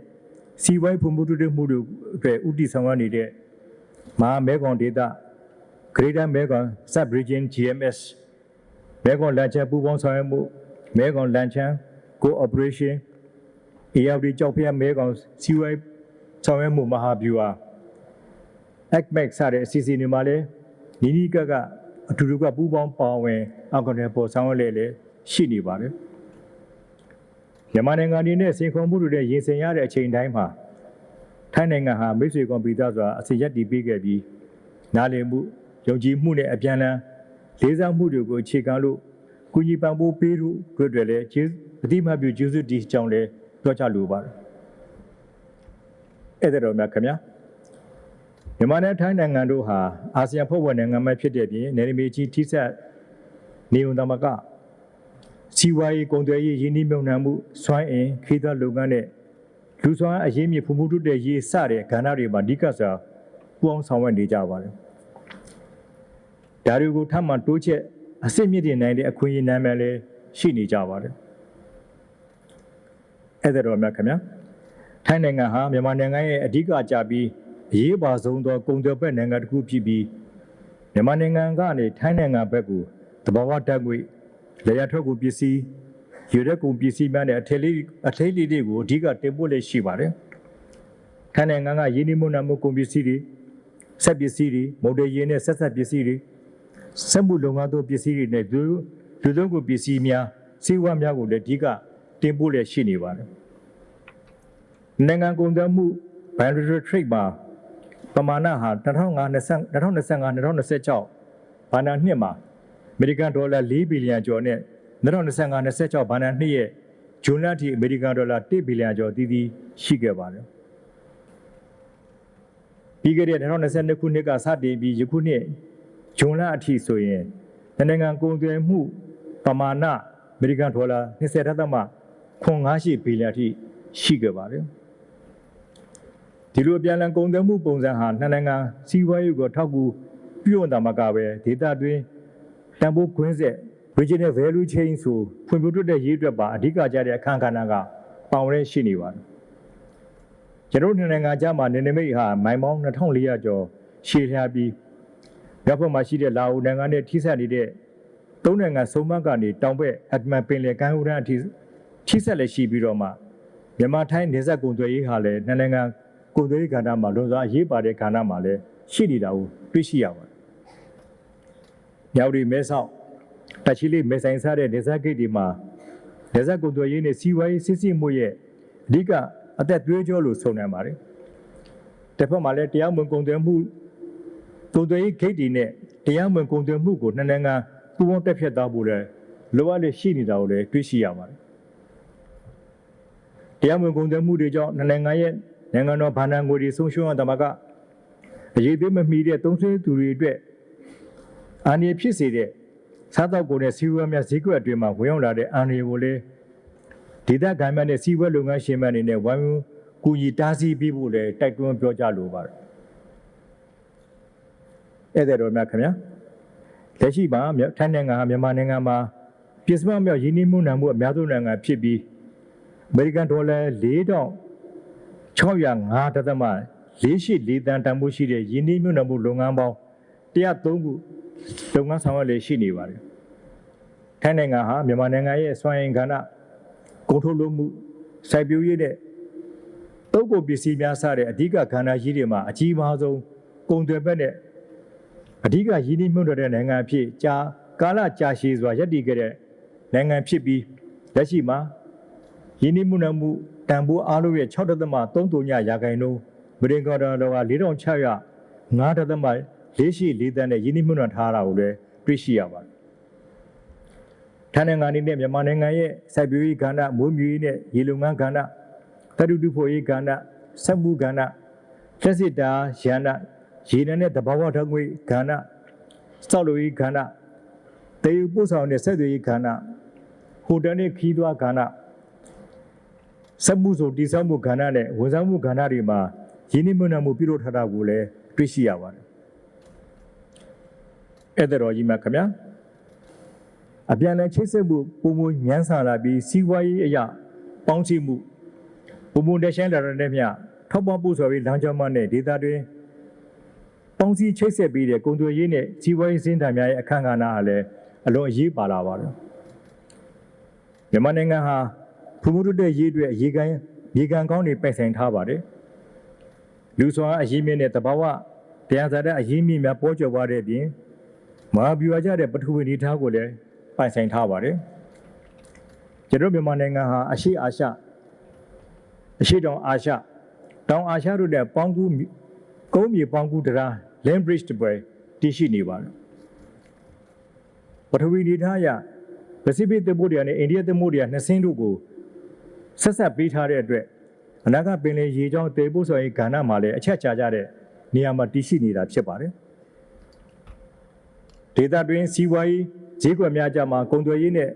စီဝိုင်းဖွံ့ဖြိုးတိုးတက်မှုတို့အတွက်ဥတီဆောင်ရွက်နေတဲ့မဟာမဲခေါင်ဒေသ Greater Mekong Sub-region GMS မဲခေါင်လန်ချန်းပူးပေါင်းဆောင်ရွက်မှုမဲခေါင်လန်ချန်း Cooperation ARD ကြောက်ဖျက်မဲခေါင်စီဝိုင်းဆောင်ရွက်မှုမဟာဗျူဟာ ACMEC စတဲ့အစီအစဉ်တွေမှာလည်းနီးနီးကပ်ကအထူးတူကပူးပေါင်းပါဝင်အကောင့်တွေပေါ်ဆောင်ရွက်လေရှိနေပါတယ်မြန်မာနိုင်ငံအနေနဲ့စင်ခုံမှုတွေနဲ့ရင်ဆိုင်ရတဲ့အချိန်တိုင်းမှာထိုင်းနိုင်ငံဟာမိတ်ဆွေကွန်ပျူတာဆိုတာအစီရက်တည်ပေးခဲ့ပြီးနားလည်မှုယုံကြည်မှုနဲ့အပြန်အလှန်လေးစားမှုတွေကိုအခြေခံလို့ကုညီပံ့ပိုးပေးလို့အတွက်လည်းအတိမတ်ပြုကျေးဇူးတင်ကြောင်းလည်းပြောချလိုပါတယ်အဲ့ဒါတော့မြတ်ခင်ဗျာမြန်မာနဲ့ထိုင်းနိုင်ငံတို့ဟာအာဆီယံဖွဲ့ဝင်နိုင်ငံမှဖြစ်တဲ့ပြင်နယ်နိမိတ်ကြီးထိစပ်နေုံသမကစီဝါရေးကုန်သွယ်ရေးရင်းနှီးမြှုပ်နှံမှုစွမ်းအင်ခီးသွွားလုပ်ငန်းနဲ့လူစွမ်းအရင်းမြစ်ဖွံ့ဖြိုးတိုးတက်ရေးစတဲ့ကဏ္ဍတွေမှာအဓိကစွာပူးပေါင်းဆောင်ရွက်နေကြပါတယ်။ဒါတွေကိုထပ်မံတိုးချဲ့အစစ်မြင့်တင်နိုင်တဲ့အခွင့်အရေးနာမည်လည်းရှိနေကြပါတယ်။အဲ့ဒါတော့မြတ်ခင်ဗျာထိုင်းနိုင်ငံဟာမြန်မာနိုင်ငံရဲ့အဓိကကြပြီးအရေးပါဆုံးသောကုန်သွယ်ဘက်နိုင်ငံတစ်ခုဖြစ်ပြီးမြန်မာနိုင်ငံကနေထိုင်းနိုင်ငံဘက်ကိုတဘာဝဓာတ်ငွေလေယာဉ်ထွက်ကုန်ပစ္စည်းရေရက်ကုန်ပစ္စည်းများနဲ့အထည်လေးတွေကိုအဓိကတင်ပို့လက်ရှိပါတယ်။ထိုင်းနိုင်ငံကရင်းနှီးမြှုပ်နှံမှုကုန်ပစ္စည်းတွေစက်ပစ္စည်းတွေမော်ဒယ်ယာဉ်နဲ့ဆက်ပစ္စည်းတွေစက်မှုလုပ်ငန်းသုံးပစ္စည်းတွေနဲ့လူသုံးကုန်ပစ္စည်းများစေဝါများကိုလည်းအဓိကတင်ပို့လက်ရှိနေပါတယ်။နိုင်ငံကုန်သွယ်မှု bilateral trade မှာပမာဏဟာ2025-2026ဘဏ္ဍာနှစ်မှာအမေရိကန်ဒေါ်လာ4ဘီလီယံကျော်နဲ့2025-26ဘဏ္ဍာနှစ်ရဲ့ဂျွန်လအထိအမေရိကန်ဒေါ်လာ1ဘီလီယံကျော်တည်တည်ရှိခဲ့ပါတယ်။ပြီးခဲ့တဲ့2022ခုနှစ်ကစတင်ပြီးယခုနှစ်ဂျွန်လအထိဆိုရင်နိုင်ငံကုန်သွယ်မှုပမာဏအမေရိကန်ဒေါ်လာ20.58ဘီလီယံအထိရှိခဲ့ပါတယ်။ဒီလိုပြန်လည်ကုန်သွယ်မှုပုံစံဟာနိုင်ငံစီးပွားရေးကိုထောက်ကူပြုတာမှကပဲဒေသတွင်းတန်ဖိုးခွင်းဆက် regional value chain ဆိုဖွံ့ဖြိုးတိုးတက်ရေးအတွက်ပါအဓိကကျတဲ့အခန်းကဏ္ဍကပါဝင်ရှိနေပါတယ်။ကျွန်တော်တို့နိုင်ငံကြားမှာနယ်နိမိတ်ဟာမိုင်ပေါင်း2400ကျော်ရှည်လျားပြီးမြောက်ဘက်မှာရှိတဲ့လာအိုနိုင်ငံနဲ့ထိစပ်နေတဲ့သုံးနိုင်ငံစုံမက်ကနေတောင်ဘက်အတ္တမန်ပင်လယ်ကမ်းရိုးတန်းအထိထိစပ်လက်ရှိပြီးတော့မှမြန်မာထိုင်းနယ်စပ်ကုန်သွယ်ရေးဟာလည်းနိုင်ငံကုန်သွယ်ရေးကဏ္ဍမှာလွန်စွာအရေးပါတဲ့ကဏ္ဍမှာလည်းရှိနေတာကိုတွေ့ရှိရပါတယ်။မြောက်ဒီမဲဆောက်တချီလေးမဲဆိုင်စားတဲ့ဒေသဂိတ်ဒီမှာဒေသကုန်သွယ်ရေးနဲ့စီးပွားရေးစစ်စစ်မှုရဲ့အဓိကအသက်သွေးကြောလို့ဆိုနိုင်ပါတယ်။ တစ်ဖက်မှာလည်းတရားဝင်ကုန်သွယ်မှုကုန်သွယ်ရေးဂိတ်တွေနဲ့တရားဝင်ကုန်သွယ်မှုကိုနှစ်နိုင်ငံပူးပေါင်းတက်ဖြတ်သွားဖို့လည်းလိုအပ်လေရှိနေတာကိုလည်းတွေ့ရှိရပါတယ်တရားဝင်ကုန်သွယ်မှုတွေကြောင့်နှစ်နိုင်ငံရဲ့နိုင်ငံတော်ဗဏ္ဍာငွေတွေဆုံးရှုံးရတာမှာကအရေးသေးမမီတဲ့သုံးစွဲသူတွေအတွက်အာဏာဖြစ်စေတဲ့စားတောက်ကုန်နဲ့စီးပွားများဈေးကွက်အတွင်းမှာဝင်ရောက်လာတဲ့အန္တရာယ်ကိုလည်းဒေသခံများနဲ့စီးပွားလုပ်ငန်းရှင်များအနေနဲ့ဝိုင်းဝန်းကူညီတားဆီးပေးဖို့လည်းတိုက်တွန်းပြောကြားလိုပါတယ်။ဧည့်သည်တော်များခင်ဗျာလက်ရှိမှာထိုင်းနိုင်ငံမြန်မာနိုင်ငံမှာပြည်စမမြောက်ရင်းနှီးမှုနှံမှုအများဆုံးနိုင်ငံဖြစ်ပြီးအမေရိကန်ဒေါ်လာ4,605.44 သန်းတန်ဖိုးရှိတဲ့ရင်းနှီးမြှုပ်နှံမှုလုပ်ငန်းပေါင်း103ခုလုပ်ငန်းဆောင်ရွက်လည်ရှိနေပါတယ်။ထိုင်းနိုင်ငံဟာမြန်မာနိုင်ငံရဲ့စွမ်းအင်ကဏ္ဍကုန်ထုတ်လုပ်မှုစိုက်ပျိုးရေးနဲ့တုပ်ကုန်ပစ္စည်းများစတဲ့အဓိကကဏ္ဍကြီးတွေမှာအကြီးမားဆုံးကုန်သွယ်ဘက်နဲ့အဓိကရင်းနှီးမြှုပ်နှံတဲ့နိုင်ငံအဖြစ်ကာလကြာရှည်စွာရပ်တည်ခဲ့တဲ့နိုင်ငံဖြစ်ပြီးလက်ရှိမှာရင်းနှီးမြှုပ်နှံမှုတန်ဖိုးအားလုံးရဲ့ 6.3% ရာခိုင်နှုန်းအမေရိကန်ဒေါ်လာ 4,605.44 သန်းနဲ့ရင်းနှီးမြှုပ်နှံထားတာကိုလည်းတွေ့ရှိရပါတယ်။ထိုင်းနိုင်ငံအနေနဲ့မြန်မာနိုင်ငံရဲ့စိုက်ပျိုးရေးကဏ္ဍမွေးမြူရေးနဲ့ရေလုံငန်းကဏ္ဍသတ္တုတူဖို့ရေးကဏ္ဍစက်မှုကဏ္ဍလက်စစ်တာရန်နရေနံနဲ့သဘာဝဓာတ်ငွေကဏ္ဍစောက်လုပ်ရေးကဏ္ဍတည်ယူပို့ဆောင်တဲ့ဆက်သွယ်ရေးကဏ္ဍဟိုတယ်နဲ့ခီးသွွားကဏ္ဍစက်မှုစုံတည်ဆောက်မှုကဏ္ဍနဲ့ဝန်ဆောင်မှုကဏ္ဍတွေမှာရင်းနှီးမြှုပ်နှံမှုပြုလုပ်ထားတာကိုလည်းတွေ့ရှိရပါတယ်။အဲ့ဒါတော်ကြီးမှာခင်ဗျာအပြန်အလှန်ချိတ်ဆက်မှုပုံမញ្ញမ်းစာလာပြီးစီးပွားရေးအရာပေါင်းစည်းမှုပုံမတက်ဆိုင်လာတဲ့မြထောက်ပံ့ပို့ဆောင်ရေးလမ်းကြောင်းမှနဲ့ဒေသတွင်ပေါင်းစည်းချိတ်ဆက်ပြီးတဲ့ကုန်သွယ်ရေးနဲ့စီးပွားရေးစင်တာများရဲ့အခမ်းအနားအားလည်းအလွန်အရေးပါလာပါတယ်။မြန်မာနိုင်ငံဟာဖူးမှုတဲ့ရေးအတွက်ရေကန်ကောင်းတွေပိုင်ဆိုင်ထားပါတယ်။လူစွမ်းအရင်းမြစ်နဲ့တဘာဝတရားစာတဲ့အရင်းမြစ်များပေါ်ကျော်သွားတဲ့အပြင်မဟာဗျူဟာကျတဲ့ပထဝီအနေအထားကိုလည်းပိုင်ဆိုင်ထားပါတယ်။ကျွန်တော်မြန်မာနိုင်ငံဟာအရှေ့အာရှအရှေ့တောင်အာရှတောင်အာရှတို့နဲ့ပေါင်းကူးကုန်းမြေပေါင်းကူးတရား land bridge တွေတည်ရှိနေပါတယ်။ပထဝီအနေအထားအရပစိဖိတ်သမုဒ္ဒရာနဲ့အိန္ဒိယသမုဒ္ဒရာနှစ်ဆင်းတို့ကိုဆက်ဆက်ပေးထားတဲ့အတွက်အနာဂတ်ပင်လယ်ရေကြောင်းတည်ပို့ဆောင်ရေးကဏ္ဍမှာလည်းအချက်ချကြတဲ့နေရာမှာတည်ရှိနေတာဖြစ်ပါတယ်။ဒေသတွင်းစီးပွားရေးဈေးကွက်များကြားမှာကုန်သွယ်ရေးနဲ့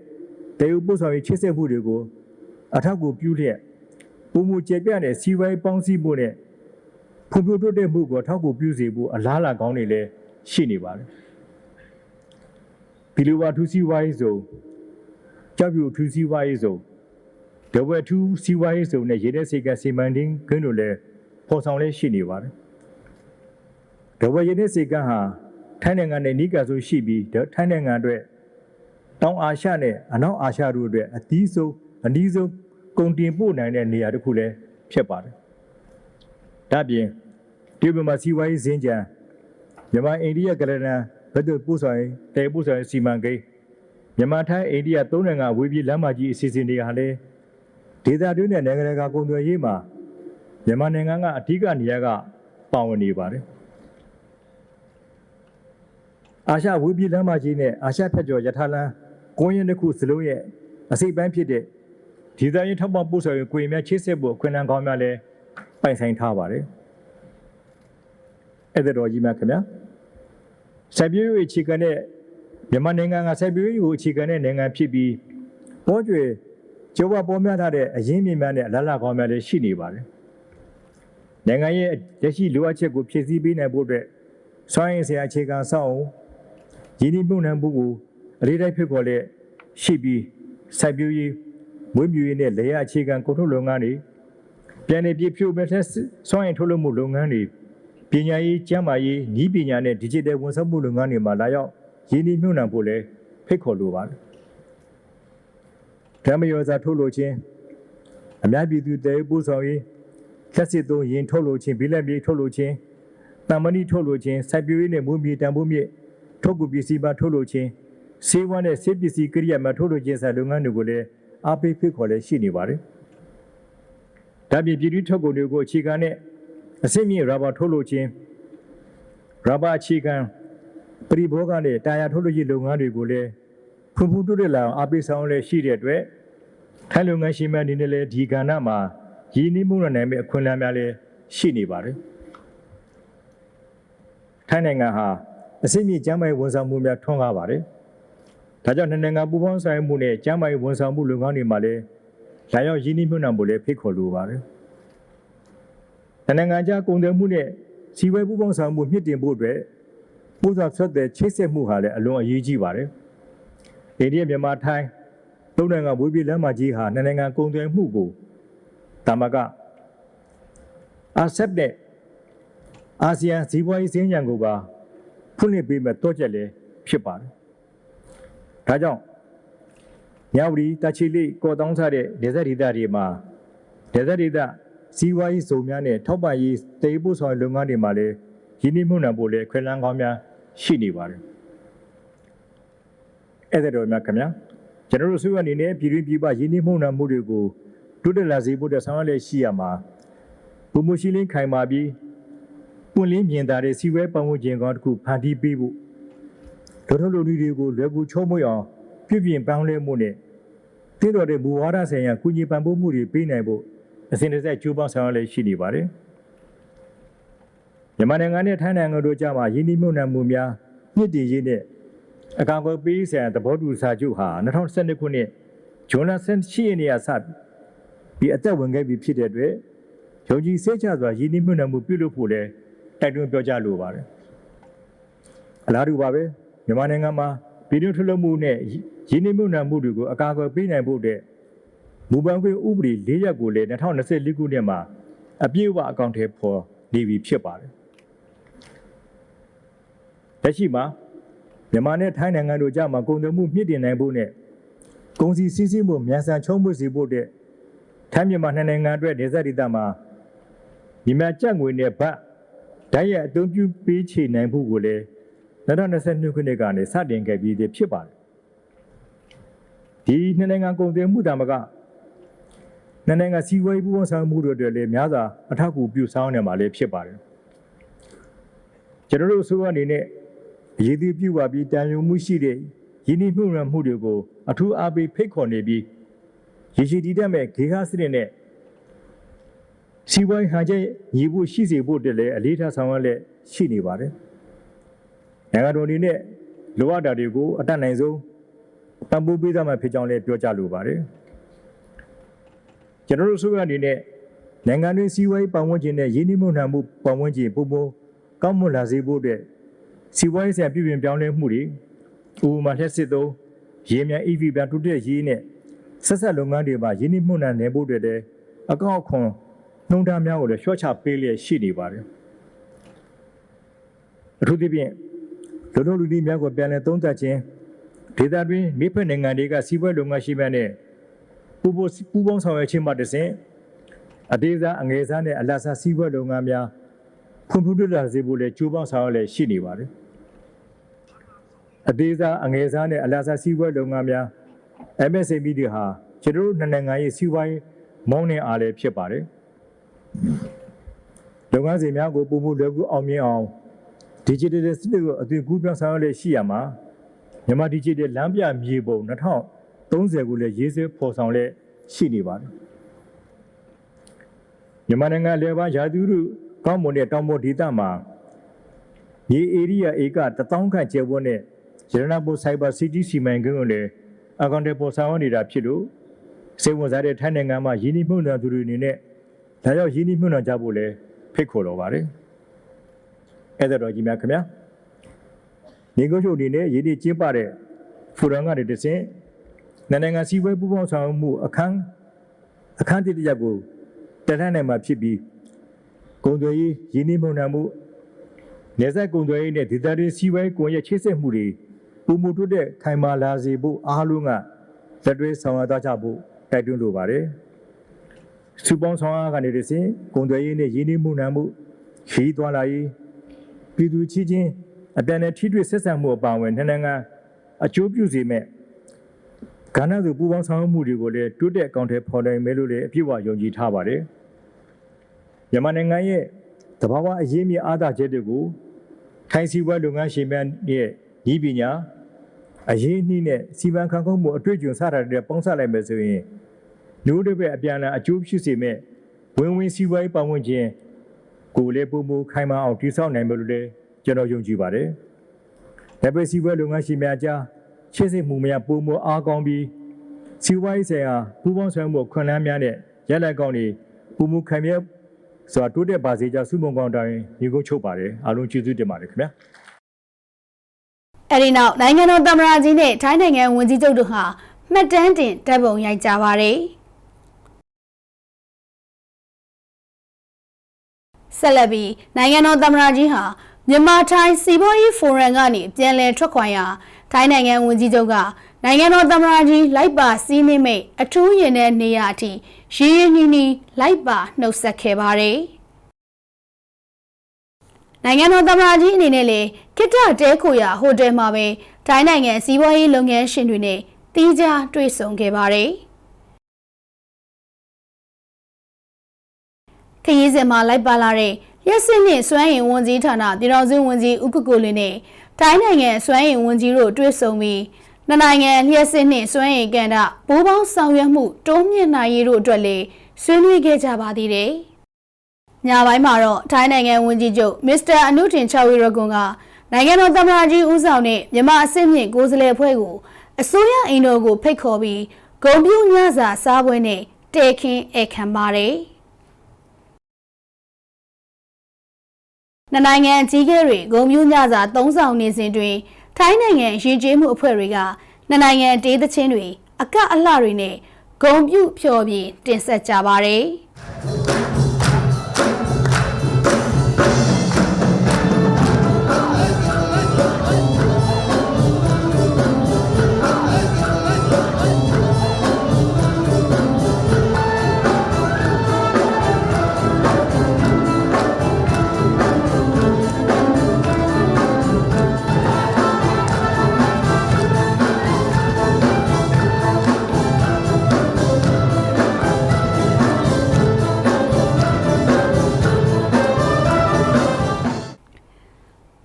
တည်ယူပို့ဆောင်ရေးချိတ်ဆက်မှုတွေကိုအထောက်အကူပြုလျက်ပုံမှုကျေပြန့်တဲ့စီးပွားရေးပေါင်းစည်းမှုနဲ့ဖွံ့ဖြိုးတိုးတက်မှုကိုအထောက်အကူပြုစေဖို့အလားအလာကောင်းတွေလည်းရှိနေပါတယ်။ဘီလိုဝါထူးစီးပွားရေးဆိုကြောက်ပြူထူးစီးပွားရေးဆိုဒဝဲထူးစီးပွားရေးဆိုနဲ့ရေတဲ့စေကစီမံကိန်းခင်းတို့လည်းပေါ်ဆောင်လည်းရှိနေပါတယ်။ဒဝဲရေတဲ့စေကဟာထိုင်းနိုင်ငံနဲ့နီးကပ်ဆိုရှိပြီးထိုင်းနိုင်ငံအတွက်တောင်အာရှနဲ့အနောက်အာရှတို့အတွက်အနည်းဆုံးကုန်တင်ပို့နိုင်တဲ့နေရာတစ်ခုလည်းဖြစ်ပါတယ်။ဒါပြင်တရုတ်မြန်မာစီးပွားရေးစင်ကြံမြန်မာအိန္ဒိယကရဏဘက်သို့ပို့ဆောင်ရေးတည်ပို့ဆောင်ရေးစီမံကိန်းမြန်မာထိုင်းအိန္ဒိယသုံးနိုင်ငံဝေးပြေးလမ်းမကြီးအစီအစဉ်တွေဟာလည်းဒေသတွင်းနဲ့နိုင်ငံတကာကုန်သွယ်ရေးမှာမြန်မာနိုင်ငံကအဓိကနေရာကပါဝင်နေပါတယ်။အာရှဝေးပြေးလမ်းမကြီးနဲ့အာရှဖြတ်ကျော်ရထားလမ်းကွန်ရက်တစ်ခုစလုံးရဲ့အစိတ်ပိုင်းဖြစ်တဲ့ဒေသရေးထောက်ပံ့ပို့ဆောင်ရေးကိုယ်များချိတ်ဆက်ဖို့အခွင့်အလမ်းကောင်းများလည်းပိုင်ဆိုင်ထားပါတယ်။အဲ့ဒါတော်ကြီးများခင်ဗျာစိုက်ပျိုးရေးအခြေခံတဲ့မြန်မာနိုင်ငံကစိုက်ပျိုးရေးကိုအခြေခံတဲ့နိုင်ငံဖြစ်ပြီးပေါ်ကျွေကျော်ဝပေါ်များထားတဲ့အရင်းမြစ်များနဲ့အလားအလာကောင်းများလည်းရှိနေပါတယ်။နိုင်ငံရဲ့လက်ရှိလိုအပ်ချက်ကိုဖြည့်ဆည်းပေးနိုင်ဖို့အတွက်စွမ်းအင်ဆိုင်ရာအခြေခံအဆောက်အအုံရင်းနှီးမြှုပ်နှံမှုကိုအရေးတိုင်းဖြစ်ပေါ်လက်ရှိပြီးစိုက်ပျိုးရေးမွေးမြူရေးနဲ့လေယာအခြေခံကုန်ထုတ်လုပ်ငန်းတွေပြန်လည်ပြည့်ဖြိုးမဲ့စွမ်းအင်ထုတ်လုပ်မှုလုပ်ငန်းတွေပညာရေးကျန်းမာရေးနည်းပညာနဲ့ digital ဝန်ဆောင်မှုလုပ်ငန်းတွေမှာလာရောက်ရင်းနှီးမြှုပ်နှံဖို့လည်းဖိတ်ခေါ်လိုပါတယ်။ဓမ္မယောဇာထုတ်လုပ်ခြင်းအများပြည်သူတည်ပို့ဆောင်ရေးလက်စစ်သုံးရင်ထုတ်လုပ်ခြင်းဘိလက်မြေထုတ်လုပ်ခြင်းတမ္မဏိထုတ်လုပ်ခြင်းစိုက်ပျိုးရေးနဲ့မွေးမြူတန်ဖိုးမြင့်ထုတ်ကုန်ပစ္စည်းမှထုတ်လုပ်ခြင်းဆေးဝါးနဲ့ဆေးပစ္စည်းကိရိယာမှထုတ်လုပ်ခြင်းစတဲ့လုပ်ငန်းတွေကိုလည်းအားပေးဖိတ်ခေါ်လည်းရှိနေပါတယ်။ဒါပြင်ပြည်တွင်းထုတ်ကုန်တွေကိုအခြေခံတဲ့ အစစ်မြေရာဘာထုတ်လုပ်ခြင်းရာဘာအခြေခံပရိဘောဂနဲ့တာယာထုတ်လုပ်ရေးလုပ်ငန်းတွေကိုလည်းဖွံ့ဖြိုးတိုးတက်လာအောင်အားပေးဆောင်လည်းရှိတဲ့အတွက်ထိုင်းလုပ်ငန်းရှင်များအနေနဲ့လည်းဒီကဏ္ဍမှာရင်းနှီးမှုနိုင်မယ့်အခွင့်အလမ်းများလည်းရှိနေပါတယ်ထိုင်းနိုင်ငံဟာအစစ်မြေကျန်းမာရေးဝန်ဆောင်မှုများထွန်းကားပါတယ်ဒါကြောင့်နိုင်ငံပူးပေါင်းဆောင်ရွက်မှုနဲ့ကျန်းမာရေးဝန်ဆောင်မှုလုပ်ငန်းတွေမှာလည်းလာရောက်ရင်းနှီးမြှုပ်နှံဖို့လည်းဖိတ်ခေါ်လိုပါတယ်နိုင်ငံခြားကုန်သွယ်မှုနဲ့စီးပွားရေးပူးပေါင်းဆောင်မှုမြင့်တင်ဖို့အတွက်ပို့ဆောင်ဆက်တဲ့ချိတ်ဆက်မှုဟာလည်းအလွန်အရေးကြီးပါတယ်အိန္ဒိယမြန်မာထိုင်းသုံးနိုင်ငံဝေးပြေးလမ်းမကြီးဟာနိုင်ငံကုန်သွယ်မှုကိုတာမကအာဆက်နဲ့အာဆီယံစီးပွားရေးစင်ကြံကိုပါဖွင့်လှစ်ပေးမဲ့တော့ချက်လည်းဖြစ်ပါတယ်ဒါကြောင့်ညဝတီတချီလိကော်တောင်းစားတဲ့ဒေသဒေသတွေမှာဒေသဒေသစီးပွားရေးစုံများနဲ့ထောက်ပံ့ရေးတည်ပို့ဆောင်လုပ်ငန်းတွေမှာလည်းရင်းနှီးမှုနိုင်ဖို့လည်းခွင့်လန်းကောင်းများရှိနေပါတယ်အဲ့ဒါတော့များခင်ဗျာကျွန်တော်တို့ဆွေးနွေးအနေနဲ့ပြည်တွင်းပြည်ပရင်းနှီးမှုနိုင်မှုတွေကိုတိုးတက်လာစေဖို့တဲ့ဆောင်ရွက်လည်းရှိရမှာဘုံမရှိလင်းခိုင်မာပြီးပွင့်လင်းမြင်သာတဲ့စီးပွားပတ်ဝန်းကျင်ကောင်းတစ်ခုဖန်တီးပေးဖို့ဒေါ်ထုတ်လူတွေကိုလွယ်ကူချုံးမွေ့အောင်ပြုပြင်ပြောင်းလဲမှုနဲ့တည်တော်တဲ့မူဝါဒဆိုင်ရာကုညီပံ့ပိုးမှုတွေပေးနိုင်ဖို့အစဉ်တစိုက်ကြိုးပမ်းဆောင်ရွက်လည်းရှိနေပါတယ်မြန်မာနိုင်ငံနဲ့ထိုင်းနိုင်ငံတို့ကြားမှာရင်းနှီးမြှုပ်နှံမှုများမြင့်တင်ရေးနဲ့အကာအကွယ်ပေးဆိုင်ရာသဘောတူစာချုပ်ဟာ2012ခုနှစ်ဇွန်လ18ရက်နေ့ကစပြီးအသက်ဝင်ခဲ့ပြီဖြစ်တဲ့အတွက်ယုံကြည်စိတ်ချစွာရင်းနှီးမြှုပ်နှံမှုပြုလုပ်ဖို့လည်းတိုက်တွန်းပြောကြားလိုပါတယ်အလားတူပါပဲမြန်မာနိုင်ငံမှာပြည်တွင်းထုတ်လုပ်မှုနဲ့ရင်းနှီးမြှုပ်နှံမှုတွေကိုအကာအကွယ်ပေးနိုင်ဖို့တဲ့မူပန်ခွင့်ဥပဒေ၄ရပ်ကိုလည်း2024ခုနှစ်မှာအပြည့်အဝအကောင့်ထဲပေါ်နေပြီဖြစ်ပါတယ်လက်ရှိမှာမြန်မာနဲ့ထိုင်းနိုင်ငံတို့ကြားမှာကုန်သွယ်မှုမြင့်တင်နိုင်ဖို့နဲ့ကုန်စည်စီးဆင်းမှုမြန်ဆန်ချုံးပွေစေဖို့တဲ့ထိုင်းမြန်မာနှစ်နိုင်ငံအတွက်ဒေသဒေသမှာမြန်မာကျပ်ငွေနဲ့ဘတ်ဓာတ်ရိုက်အသုံးပြုပေးချေနိုင်ဖို့ကိုလည်း2022ခုနှစ်ကနေစတင်ခဲ့ပြီးဖြစ်ပါတယ်ဒီနှစ်နိုင်ငံကုန်သွယ်မှုတမကနှစ်နိုင်ငံစီးပွားရေးပူးပေါင်းဆောင်မှုတွေအတွက်လည်းများစွာအထောက်အကူပြုဆောင်နေမှာလည်းဖြစ်ပါတယ်ကျွန်တော်တို့အစိုးရအနေနဲ့အရေးကြီးပြုပါပြီးတန်ယုံမှုရှိတဲ့ရင်းနှီးမြှုပ်နှံမှုတွေကိုအထူးအားပေးဖိတ်ခေါ်နေပြီးရည်ရှိတည်တတ်မဲ့ဂေဟစနစ်နဲ့စီးပွားရေးဟန်ချက်ညီဖို့ရှိစေဖို့တည်းလည်းအလေးထားဆောင်ရွက်လက်ရှိနေပါတယ်နိုင်ငံတော်အနေနဲ့လိုအပ်တာတွေကိုအတတ်နိုင်ဆုံးပံ့ပိုးပေးသွားမှာဖြစ်ကြောင်းလည်းပြောကြားလိုပါတယ်ကျွန်တော်တို့ဆိုရအနေနဲ့နိုင်ငံတွင်းစီးပွားရေးပတ်ဝန်းကျင်နဲ့ရင်းနှီးမြှုပ်နှံမှုပတ်ဝန်းကျင်ပုံပုံကောင်းမွန်လာစေဖို့အတွက်စီးပွားရေးဆိုင်ရာပြည်ပြင်ပြောင်းလဲမှုတွေဥပမာလက်စစ်သုံးရေမြန် EV ပြန်တိုးတက်ရေးနဲ့ဆက်ဆက်လုပ်ငန်းတွေမှာရင်းနှီးမြှုပ်နှံနေဖို့အတွက်လည်းအကောက်အခွန်နှုန်းထားများကိုလည်းလျှော့ချပေးလျက်ရှိနေပါတယ်အထူးသဖြင့်လူတို့လူတွေများကိုပြန်လည်သုံးသပ်ခြင်းဒေသတွင်းမိဖက်နိုင်ငံတွေကစီးပွားလုပ်ငန်းရှိမှနဲ့ပူးပေါင်းဆောင်ရွက်ခြင်းမှတစဉ်အသေးစားအငယ်စားနဲ့အလတ်စားစီးပွားလုပ်ငန်းများဖွံ့ဖြိုးတိုးတက်စေဖို့လည်းကြိုးပမ်းဆောင်ရွက်လည်းရှိနေပါတယ်အသေးစားအငယ်စားနဲ့အလတ်စားစီးပွားလုပ်ငန်းများ MSME တွေဟာကျွန်တော်တို့နိုင်ငံရေးစီးပွားရေးမောင်းနှင်အားလည်းဖြစ်ပါတယ်လုပ်ငန်းစဉ်များကိုပုံမှုလွယ်ကူအောင်မြင်အောင် digital စနစ်ကိုအသွင်ကူးပြောင်းဆောင်ရွက်လည်းရှိရမှာမြန်မာ digital လမ်းပြမြေပုံ2030ကိုလည်းရေးဆွဲဖော်ဆောင်လည်းရှိနေပါတယ်မြန်မာနိုင်ငံလေဘာရာသီဥတုကောင်းမွန်တဲ့တောင်ပေါ်ဒေသမှာမြေဧရိယာဧက1000ခန့်ကျယ်ဝန်းတဲ့ရတနာပုံ Cyber City စီမံကိန်းကိုလည်းအကောင့်တွေပေါ်ဆောင်နေတာဖြစ်လို့စိတ်ဝင်စားတဲ့ထိုင်းနိုင်ငံမှာရင်းနှီးမြှုပ်နှံသူတွေအနေနဲ့ဒါကြောင့်ရင်းနှီးမြှုပ်နှံကြဖို့လည်းဖိတ်ခေါ်တော်ပါတယ်အဲ့ဒါတော့ကြီးများခင်ဗျာနေကုန်းချုပ်အနေနဲ့ရင်းနှီးကျင်းပတဲ့ဖူရန်ကနေတဆင့်နိုင်ငံစီးပွားပူးပေါင်းဆောင်မှုအခန်းတစ်ရပ်ကိုတက်လှမ်းနိုင်မှာဖြစ်ပြီးကုန်သွယ်ရေးရင်းနှီးမြှုပ်နှံမှုနေဆက်ကုန်သွယ်ရေးနဲ့ဒေသတွင်းစီးပွားရေးကွန်ရက်ချိတ်ဆက်မှုတွေပုံမှုတိုးတက်ခိုင်မာလာစေဖို့အားလုံးကလက်တွဲဆောင်ရွက်သွားကြဖို့တိုက်တွန်းလိုပါတယ်။စုပေါင်းဆောင်ရွက်ကနေတဆင့်ကုန်သွယ်ရေးနဲ့ရင်းနှီးမြှုပ်နှံမှုခရီးသွားလာရေးပြည်သူချင်းအပြန်အလှန်ထိတွေ့ဆက်ဆံမှုအပါအဝင်နိုင်ငံအကျိုးပြုစေမဲ့ကဏ္ဍစုပူးပေါင်းဆောင်ရွက်မှုတွေကိုလည်းတိုးတက်အကောင့်ထဲပေါ်နိုင်မယ်လို့လည်းအပြည့်အဝယုံကြည်ထားပါတယ်။မြန်မာနိုင်ငံရဲ့ တဘာဝအရေးမြစ်အားသာချက်တွေကိုထိုင်းစီးပွားလုပ်ငန်းရှင်များရဲ့ဤပညာအရေးနှီးနဲ့စီမံခန့်ခွဲမှုအတွေ့အကြုံစတာတွေပေါင်းစပ်လိုက်မယ်ဆိုရင်မျိုးတစ်ပဲအပြန်အလှန်အကျိုးဖြစ်စေမဲ့ဝင်ဝင်စီးပွားရေးပတ်ဝန်းကျင်ကိုလည်းပုံမခိုင်မာအောင်တည်ဆောက်နိုင်မယ်လို့လည်းကျွန်တော်ယုံကြည်ပါတယ်။လက်ပဲစီးပွားလုပ်ငန်းရှင်များကြားရှေ့ဆက်မှုများပုံမအားကောင်းပြီးစီးပွားရေးဆိုင်ရာပူးပေါင်းဆောင်မှုခွင့်လန်းများနဲ့ရလဒ်ကောင်းတွေပုံမခံမြဲဆိုတာတိုးတက်ပါစေကြောင်းစုမုံကောင်းတိုင်းညီကုန်းချုပ်ပါတယ်အားလုံးကျေးဇူးတင်ပါတယ်ခင်ဗျာအဲဒီနောက်နိုင်ငံတော်သမ္မတကြီးနဲ့ထိုင်းနိုင်ငံဝန်ကြီးချုပ်တို့ဟာမှတ်တမ်းတင်တပ်ပုံရိုက်ကြပါတယ်ဆက်လက်ပြီးနိုင်ငံတော်သမ္မတကြီးဟာမြန်မာထိုင်းစီးပွားရေးဖိုရမ်ကနေပြန်လည်ထွက်ခွာရာထိုင်းနိုင်ငံဝန်ကြီးချုပ်ကနိုင်ငံတော်သမ္မတကြီးလိုက်ပါစီးနှင်းမိတ်အထူးရင်တဲ့နေရာအထိရင်းရင်းနှီးနှီးလိုက်ပါနှုတ်ဆက်ခဲ့ပါတယ်နိုင်ငံတော်သမ္မတကြီးအနေနဲ့လည်းကိတ္တတဲခိုရာဟိုတယ်မှာပဲထိုင်းနိုင်ငံစီးပွားရေးလုပ်ငန်းရှင်တွေနဲ့တီးခြားတွေ့ဆုံခဲ့ပါတယ်ခရီးစဉ်မှာလိုက်ပါလာတဲ့ရက်စစ်နှင့်စွမ်းအင်ဝန်ကြီးဌာနပြည်ထောင်စုဝန်ကြီးဦးကိုကိုလင်းနဲ့ထိုင်းနိုင်ငံစွမ်းအင်ဝန်ကြီးတို့တွေ့ဆုံပြီးနှစ်နိုင်ငံလျှက်စစ်နှင့်စွမ်းအင်ကန်တာပူးပေါင်းဆောင်ရွက်မှုတိုးမြင့်နိုင်ရေးတို့အတွက်လည်းဆွေးနွေးခဲ့ကြပါသေးတယ်။ညပိုင်းမှာတော့ထိုင်းနိုင်ငံဝန်ကြီးချုပ်မစ္စတာအနုတင်ချဝီရကွန်ကနိုင်ငံတော်သမ္မတကြီးဦးဆောင်တဲ့မြန်မာအဆင့်မြင့်ကိုယ်စားလှယ်အဖွဲ့ကိုအစိုးရအိမ်တော်ကိုဖိတ်ခေါ်ပြီးဂုဏ်ပြုညစာစားပွဲနဲ့တဲခင်းဧခံပါတယ်။နှစ်နိုင်ငံအကြီးအကဲတွေဂုဏ်ပြုညစာသုံးဆောင်နေစဉ်တွင်ထိုင်းနိုင်ငံရည်ကြည်မှုအဖွဲ့တွေကနှစ်နိုင်ငံတေးသချင်းတွေအကအလှတွေနဲ့ဂုဏ်ပြုဖျော်ဖြေတင်ဆက်ကြပါတယ်။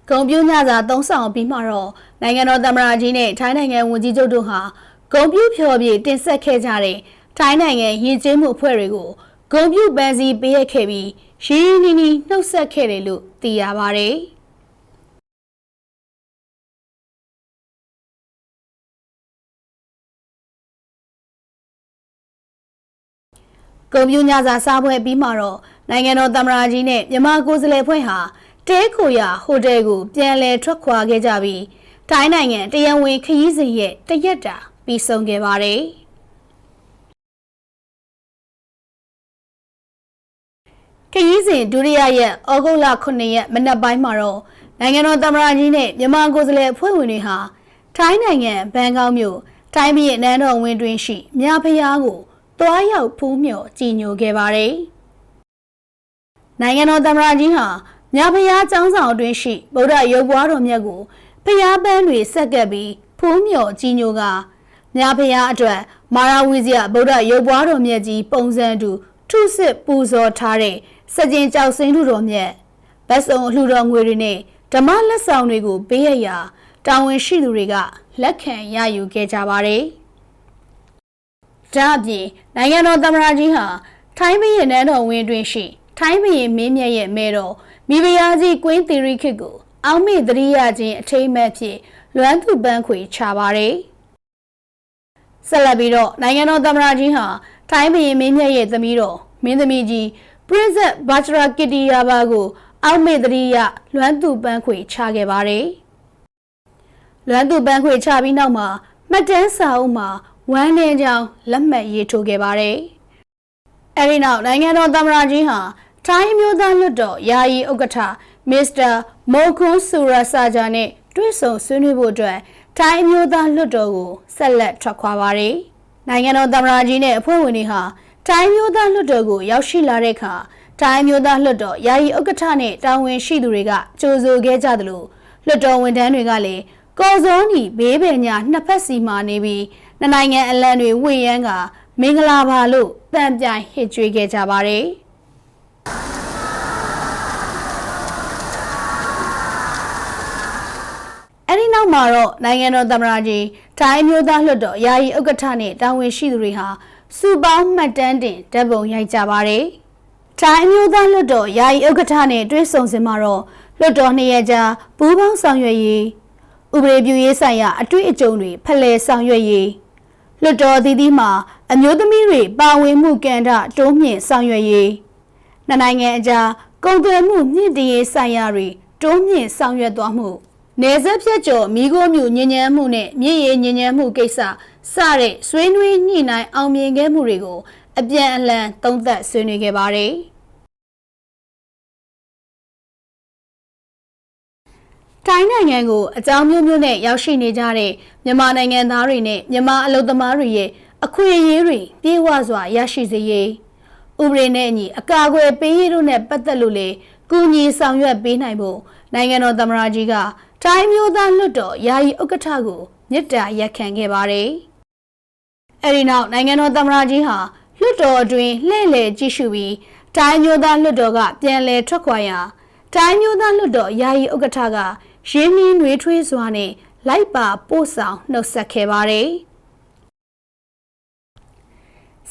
ဂုဏ်ပြုညစာသုံးဆောင်ပြီးမှတော့နိုင်ငံတော်သမ္မတကြီးနဲ့ထိုင်းနိုင်ငံဝန်ကြီးချုပ်တို့ဟာဂုဏ်ပြုဖျော်ဖြေတင်ဆက်ခဲ့ကြတဲ့ထိုင်းနိုင်ငံရည်ကြည်မှုအဖွဲ့တွေကိုဂုဏ်ပြုပန်းစည်းပေးရခဲ့ပြီးရင်းရင်းနှီးနှီးနှုတ်ဆက်ခဲ့တယ်လို့သိရပါတယ်။ဂုဏ်ပြုညစာစားပွဲပြီးမှတော့နိုင်ငံတော်သမ္မတကြီးနဲ့မြန်မာကိုယ်စားလှယ်အဖွဲ့ဟာတဲခိုရာဟိုတယ်ကိုပြန်လည်ထွက်ခွာခဲ့ကြပြီးထိုင်းနိုင်ငံတရားဝင်ခရီးစဉ်ရဲ့တရက်တာပြီးဆုံးခဲ့ပါတယ်။ခရီးစဉ်ဒုတိယရက်ဩဂုတ်လ9ရက်မနက်ပိုင်းမှာတော့နိုင်ငံတော်သမ္မတကြီးနဲ့မြန်မာကိုယ်စားလှယ်အဖွဲ့ဝင်တွေဟာထိုင်းနိုင်ငံဘန်ကောက်မြို့ထိုင်းပြည်နန်းတော်ဝင်းတွင်ရှိမြဖျားကိုတွားရောက်ဖူးမြော်ကြည်ညိုခဲ့ပါတယ်။နိုင်ငံတော်သမ္မတကြီးဟာမြဖျားကျောင်းဆောင်အတွင်းရှိဗုဒ္ဓရုပ်ပွားတော်မြတ်ကိုဖျားပန်းတွေဆက်ကပ်ပြီးဖူးမြော်ကြည်ညိုကမြဖျားအတွက်မာရဝီဇယဗုဒ္ဓရုပ်ပွားတော်မြတ်ကြီးပုံစံတူထုစစ်ပူဇော်ထားတဲ့စကြင်ကြောက်စိမ့်ထုတော်မြတ်ဗတ်စုံအလှတော်ငွေတွေနဲ့ဓမ္မလက်ဆောင်တွေကိုပေးရရာတာဝန်ရှိသူတွေကလက်ခံရယူခဲ့ကြပါတယ်။ဒါအပြင်နိုင်ငံတော်သမ္မတကြီးဟာထိုင်းပြည်နန်းတော်ဝင်းတွင်ရှိထိုင်းပြည်မင်းမြတ်ရဲ့မဲတော်မိဖုရားကြီးကွင်းသီရိခေတ်ကိုအောက်မေ့သတိရခြင်းအထိမ်းအမှတ်ဖြင့်လွမ်းသူပန်းခွေချပါတယ်။ဆက်လက်ပြီးတော့နိုင်ငံတော်သမ္မတကြီးဟာထိုင်းပြည်မင်းမြတ်ရဲ့သမီးတော်မင်းသမီးကြီး Princess Bachra Kittiyaba ကိုအောက်မေ့သတိရလွမ်းသူပန်းခွေချခဲ့ပါတယ်။လွမ်းသူပန်းခွေချပြီးနောက်မှာမှတ်တမ်းစာအုပ်မှာဝမ်းနည်းကြောင်းလက်မှတ်ရေးထိုးခဲ့ပါတယ်။အဲဒီနောက်နိုင်ငံတော်သမ္မတကြီးဟာထိုင်းမျိုးသားလွှတ်တော်ယာယီဥက္ကဋ္ဌမစ္စတာမိုခွန်းဆူရာဆာဂျာနဲ့တွေ့ဆုံဆွေးနွေးဖို့အတွက်ထိုင်းမျိုးသားလွှတ်တော်ကိုဆက်လက်ထွက်ခွာပါတယ်။နိုင်ငံတော်သမ္မတကြီးနဲ့အဖွဲ့ဝင်တွေဟာထိုင်းမျိုးသားလွှတ်တော်ကိုရောက်ရှိလာတဲ့အခါထိုင်းမျိုးသားလွှတ်တော်ယာယီဥက္ကဋ္ဌနဲ့တာဝန်ရှိသူတွေကကြိုဆိုခဲ့ကြသလိုလွှတ်တော်ဝန်ထမ်းတွေကလည်းကော်စောနီဘေးပင်ညာနှစ်ဖက်စီမှာနေပြီးနှစ်နိုင်ငံအလံတွေဝှေ့ရမ်းကမင်္ဂလာပါလို့တန်ပြိုင်ဟစ်ကြွေးခဲ့ကြပါတယ်။ ဒီနောက်မှာတော့နိုင်ငံတော်သမ္မတကြီးထိုင်းမျိုးသားလွှတ်တော်ယာယီဥက္ကဋ္ဌနဲ့တာဝန်ရှိသူတွေဟာစုပေါင်းမှတ်တမ်းတင်ဓာတ်ပုံရိုက်ကြပါတယ်။ထိုင်းမျိုးသားလွှတ်တော်ယာယီဥက္ကဋ္ဌနဲ့တွေ့ဆုံစဉ်မှာတော့လွှတ်တော်နှစ်ရက်ကြာပူးပေါင်းဆောင်ရွက်ရေးဥပဒေပြုရေးဆိုင်ရာအတွေ့အကြုံတွေဖလှယ်ဆောင်ရွက်ရေးလွှတ်တော်အသီးသီးမှာအမျိုးသမီးတွေပါဝင်မှုကဏ္ဍတိုးမြင့်ဆောင်ရွက်ရေးနှစ်နိုင်ငံအကြားကုန်သွယ်မှုမြင့်တင်ရေးဆိုင်ရာတွေတိုးမြင့်ဆောင်ရွက်သွားမှုနယ်စပ်ဖြတ်ကျော်မိခိုးမြူညဉ့်ဉန်းမှုနဲ့မြင့်ရည်ညဉ့်ဉန်းမှုကိစ္စစတဲ့ဆွေးနွေးညှိနှိုင်းအောင်မြင်ခဲ့မှုတွေကိုအပြန်အလှန်သုံးသပ်ဆွေးနွေးခဲ့ပါတယ်ထိုင်းနိုင်ငံကိုအကြောင်းမျိုးမျိုးနဲ့ရောက်ရှိနေကြတဲ့မြန်မာနိုင်ငံသားတွေနဲ့မြန်မာအလုပ်သမားတွေရဲ့အခွင့်အရေးတွေပြေဝစွာရရှိစေရေးဥပဒေနဲ့အညီအကာအကွယ်ပေးရေးတို့နဲ့ပတ်သက်လို့လေကူညီဆောင်ရွက်ပေးနိုင်ဖို့နိုင်ငံတော်သမ္မတကြီးကထိုင်းမျိုးသားလွှတ်တော်ယာယီဥက္ကဋ္ဌကိုမြစ်တာရက်ခံခဲ့ပါတယ်။အဲဒီနောက်နိုင်ငံတော်သမ္မတကြီးဟာလွှတ်တော်အတွင်းလှည့်လည်ကြည့်ရှုပြီးထိုင်းမျိုးသားလွှတ်တော်ကပြန်လည်ထွက်ခွာရာထိုင်းမျိုးသားလွှတ်တော်ယာယီဥက္ကဋ္ဌကရင်းနှီးနှွေးထွေးစွာနဲ့လိုက်ပါပို့ဆောင်နှုတ်ဆက်ခဲ့ပါတယ်။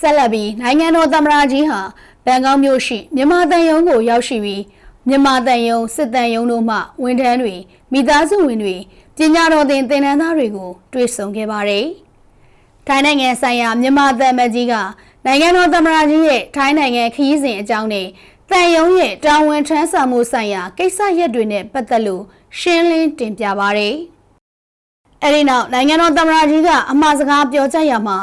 ဆက်လက်ပြီးနိုင်ငံတော်သမ္မတကြီးဟာဘန်ကောက်မြို့ရှိမြန်မာသံရုံးကိုရောက်ရှိပြီးမြန်မာသံရုံးစစ်တမ်းရုံးတို့မှဝန်ထမ်းတွေမိသားစုဝင်တွေပညာတော်သင်သင်တန်းသားတွေကိုတွေ့ဆုံခဲ့ပါတယ်။ထိုင်းနိုင်ငံဆိုင်ရာမြန်မာသံအမတ်ကြီးကနိုင်ငံတော်သမ္မတကြီးရဲ့ထိုင်းနိုင်ငံခရီးစဉ်အကြောင်းနဲ့သံရုံးရဲ့တာဝန်ထမ်းဆောင်မှုဆိုင်ရာကိစ္စရပ်တွေနဲ့ပတ်သက်လို့ရှင်းလင်းတင်ပြပါတယ်။အဲဒီနောက်နိုင်ငံတော်သမ္မတကြီးကအမှားစကားပြောကြားရမှာ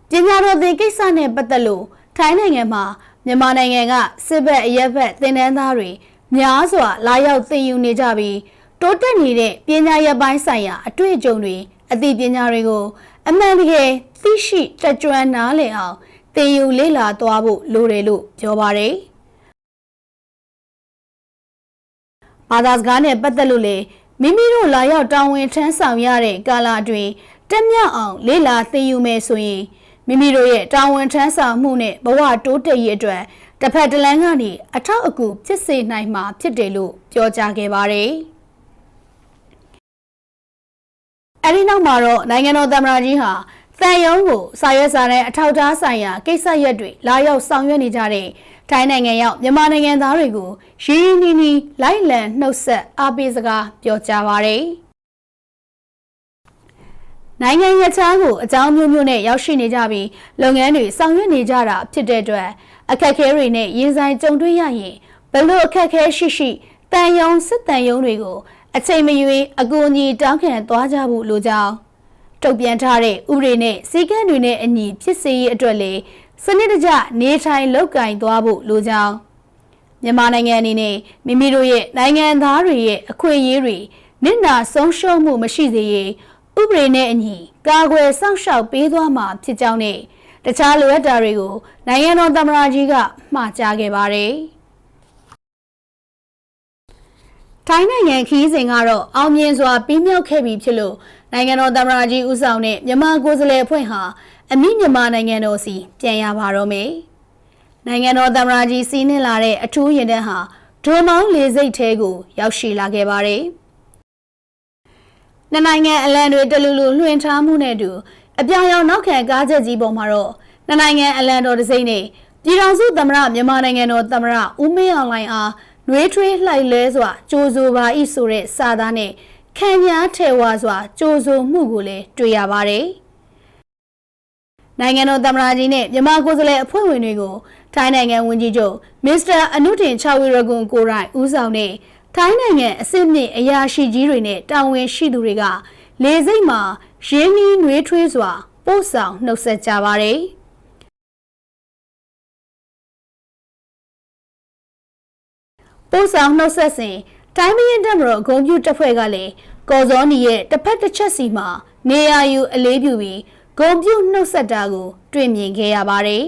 ပညာတော်သင်ကိစ္စနဲ့ပတ်သက်လို့ထိုင်းနိုင်ငံမှာမြန်မာနိုင်ငံကစစ်ဘက်အရက်ဘက်သင်တန်းသားတွေများစွာလာရောက်သင်ယူနေကြပြီးတိုးတက်နေတဲ့ပညာရပ်ပိုင်းဆိုင်ရာအတွေ့အကြုံတွေအသိပညာတွေကိုအမှန်တကယ်သိရှိတက်ကြွနားလည်အောင်သင်ယူလေ့လာသွားဖို့လိုတယ်လို့ပြောပါတယ်။ဘာသာစကားနဲ့ပတ်သက်လို့လေမိမိတို့လာရောက်တာဝန်ထမ်းဆောင်ရတဲ့ကာလအတွင်းတက်မြောက်အောင်လေ့လာသင်ယူမယ်ဆိုရင်မိမိတို့ရဲ့တာဝန်ထမ်းဆောင်မှုနဲ့ဘဝတိုးတက်ရေးအတွက်တစ်ဖက်တစ်လမ်းကနေအထောက်အကူဖြစ်စေနိုင်မှာဖြစ်တယ်လို့ပြောကြားခဲ့ပါတယ်။အဲဒီနောက်မှာတော့နိုင်ငံတော်သမ္မတကြီးဟာသံရုံးကိုစာရွက်စာတမ်းအထောက်အထားဆိုင်ရာကိစ္စရပ်တွေလာရောက်ဆောင်ရွက်နေကြတဲ့ထိုင်းနိုင်ငံရောက်မြန်မာနိုင်ငံသားတွေကိုရင်းရင်းနှီးနှီးလိုက်လံနှုတ်ဆက်အားပေးစကားပြောကြားပါတယ်။နိုင်ငံရပ်ခြားကိုအကြောင်းမျိုးမျိုးနဲ့ရောက်ရှိနေကြပြီးလုပ်ငန်းတွေဆောင်ရွက်နေကြတာဖြစ်တဲ့အတွက်အခက်အခဲတွေနဲ့ရင်ဆိုင်ကြုံတွေ့ရရင်ဘလို့အခက်အခဲရှိရှိတန်ယုံစစ်တန်ယုံတွေကိုအချိန်မရွေးအကူအညီတောင်းခံသွားကြဖို့လိုကြောင်းထုတ်ပြန်ထားတဲ့ဥပဒေနဲ့စည်းကမ်းတွေနဲ့အညီဖြစ်စေရေးအတွက်လေစနစ်တကျနေထိုင်လုပ်ကင်သွားဖို့လိုကြောင်းမြန်မာနိုင်ငံအနေနဲ့မိမိတို့ရဲ့နိုင်ငံသားတွေရဲ့အခွင့်အရေးတွေနစ်နာဆုံးရှုံးမှုမရှိစေရေးဥပဒေနဲ့အညီကာကွယ်စောင့်ရှောက်ပေးသွားမှာဖြစ်ကြောင်းနဲ့တခြားလိုအပ်တာတွေကိုနိုင်ငံတော်သမ္မတကြီးကမှာကြားခဲ့ပါတယ်။ထိုင်းနိုင်ငံခီးစဉ်ကတော့အောင်မြင်စွာပြီးမြောက်ခဲ့ပြီဖြစ်လို့နိုင်ငံတော်သမ္မတကြီးဦးဆောင်တဲ့မြန်မာကိုယ်စားလှယ်အဖွဲ့ဟာအမိမြန်မာနိုင်ငံတော်စီပြန်ရပါတော့မယ်။နိုင်ငံတော်သမ္မတကြီးစီးနှင်လာတဲ့အထူးယာဉ်တန်းဟာဒွန်မောင်းလေဆိပ်ထဲကိုရောက်ရှိလာခဲ့ပါတယ်။နှစ်နိုင်ငံအလံတွေတလူလူလွှင့်ထားမှုနဲ့အတူအပြောင်ရောင်နောက်ခံကားချက်ကြီးပေါ်မှာတော့နှစ်နိုင်ငံအလံတော်တစ်စိမ့်နဲ့ပြည်ထောင်စုသမ္မတမြန်မာနိုင်ငံတော်သမ္မတဦးမင်းအောင်လှိုင်အားနှွေးထွေးလှိုက်လဲစွာကြိုးဆိုပါ၏ဆိုတဲ့စာသားနဲ့ခံညာထဲဝါစွာကြိုးဆိုမှုကိုလည်းတွေ့ရပါတယ်။နိုင်ငံတော်သမ္မတကြီးနဲ့မြန်မာကိုယ်စားလှယ်အဖွဲ့ဝင်တွေကိုထိုင်းနိုင်ငံဝန်ကြီးချုပ်မစ္စတာအနုတင်ချဝီရဂွန်ကိုရိုင်ဦးဆောင်တဲ့ထိုင်းနိုင်ငံအစစ်မြစ်အရာရှိကြီးတွေနဲ့တာဝန်ရှိသူတွေကလေဆိပ်မှာရင်းနှီးနှွေးထွေးစွာပို့ဆောင်နှုတ်ဆက်ကြပါတယ်။ပို့ဆောင်နှုတ်ဆက်စဉ်တိုင်းမင်းတပ်မတော်ဂုံပြူတပ်ဖွဲ့ကလည်းကော်စောနီရဲ့တစ်ဖက်တစ်ချက်စီမှာနေရာယူအလေးပြုပြီးဂုံပြူနှုတ်ဆက်တာကိုတွေ့မြင်ခဲ့ရပါတယ်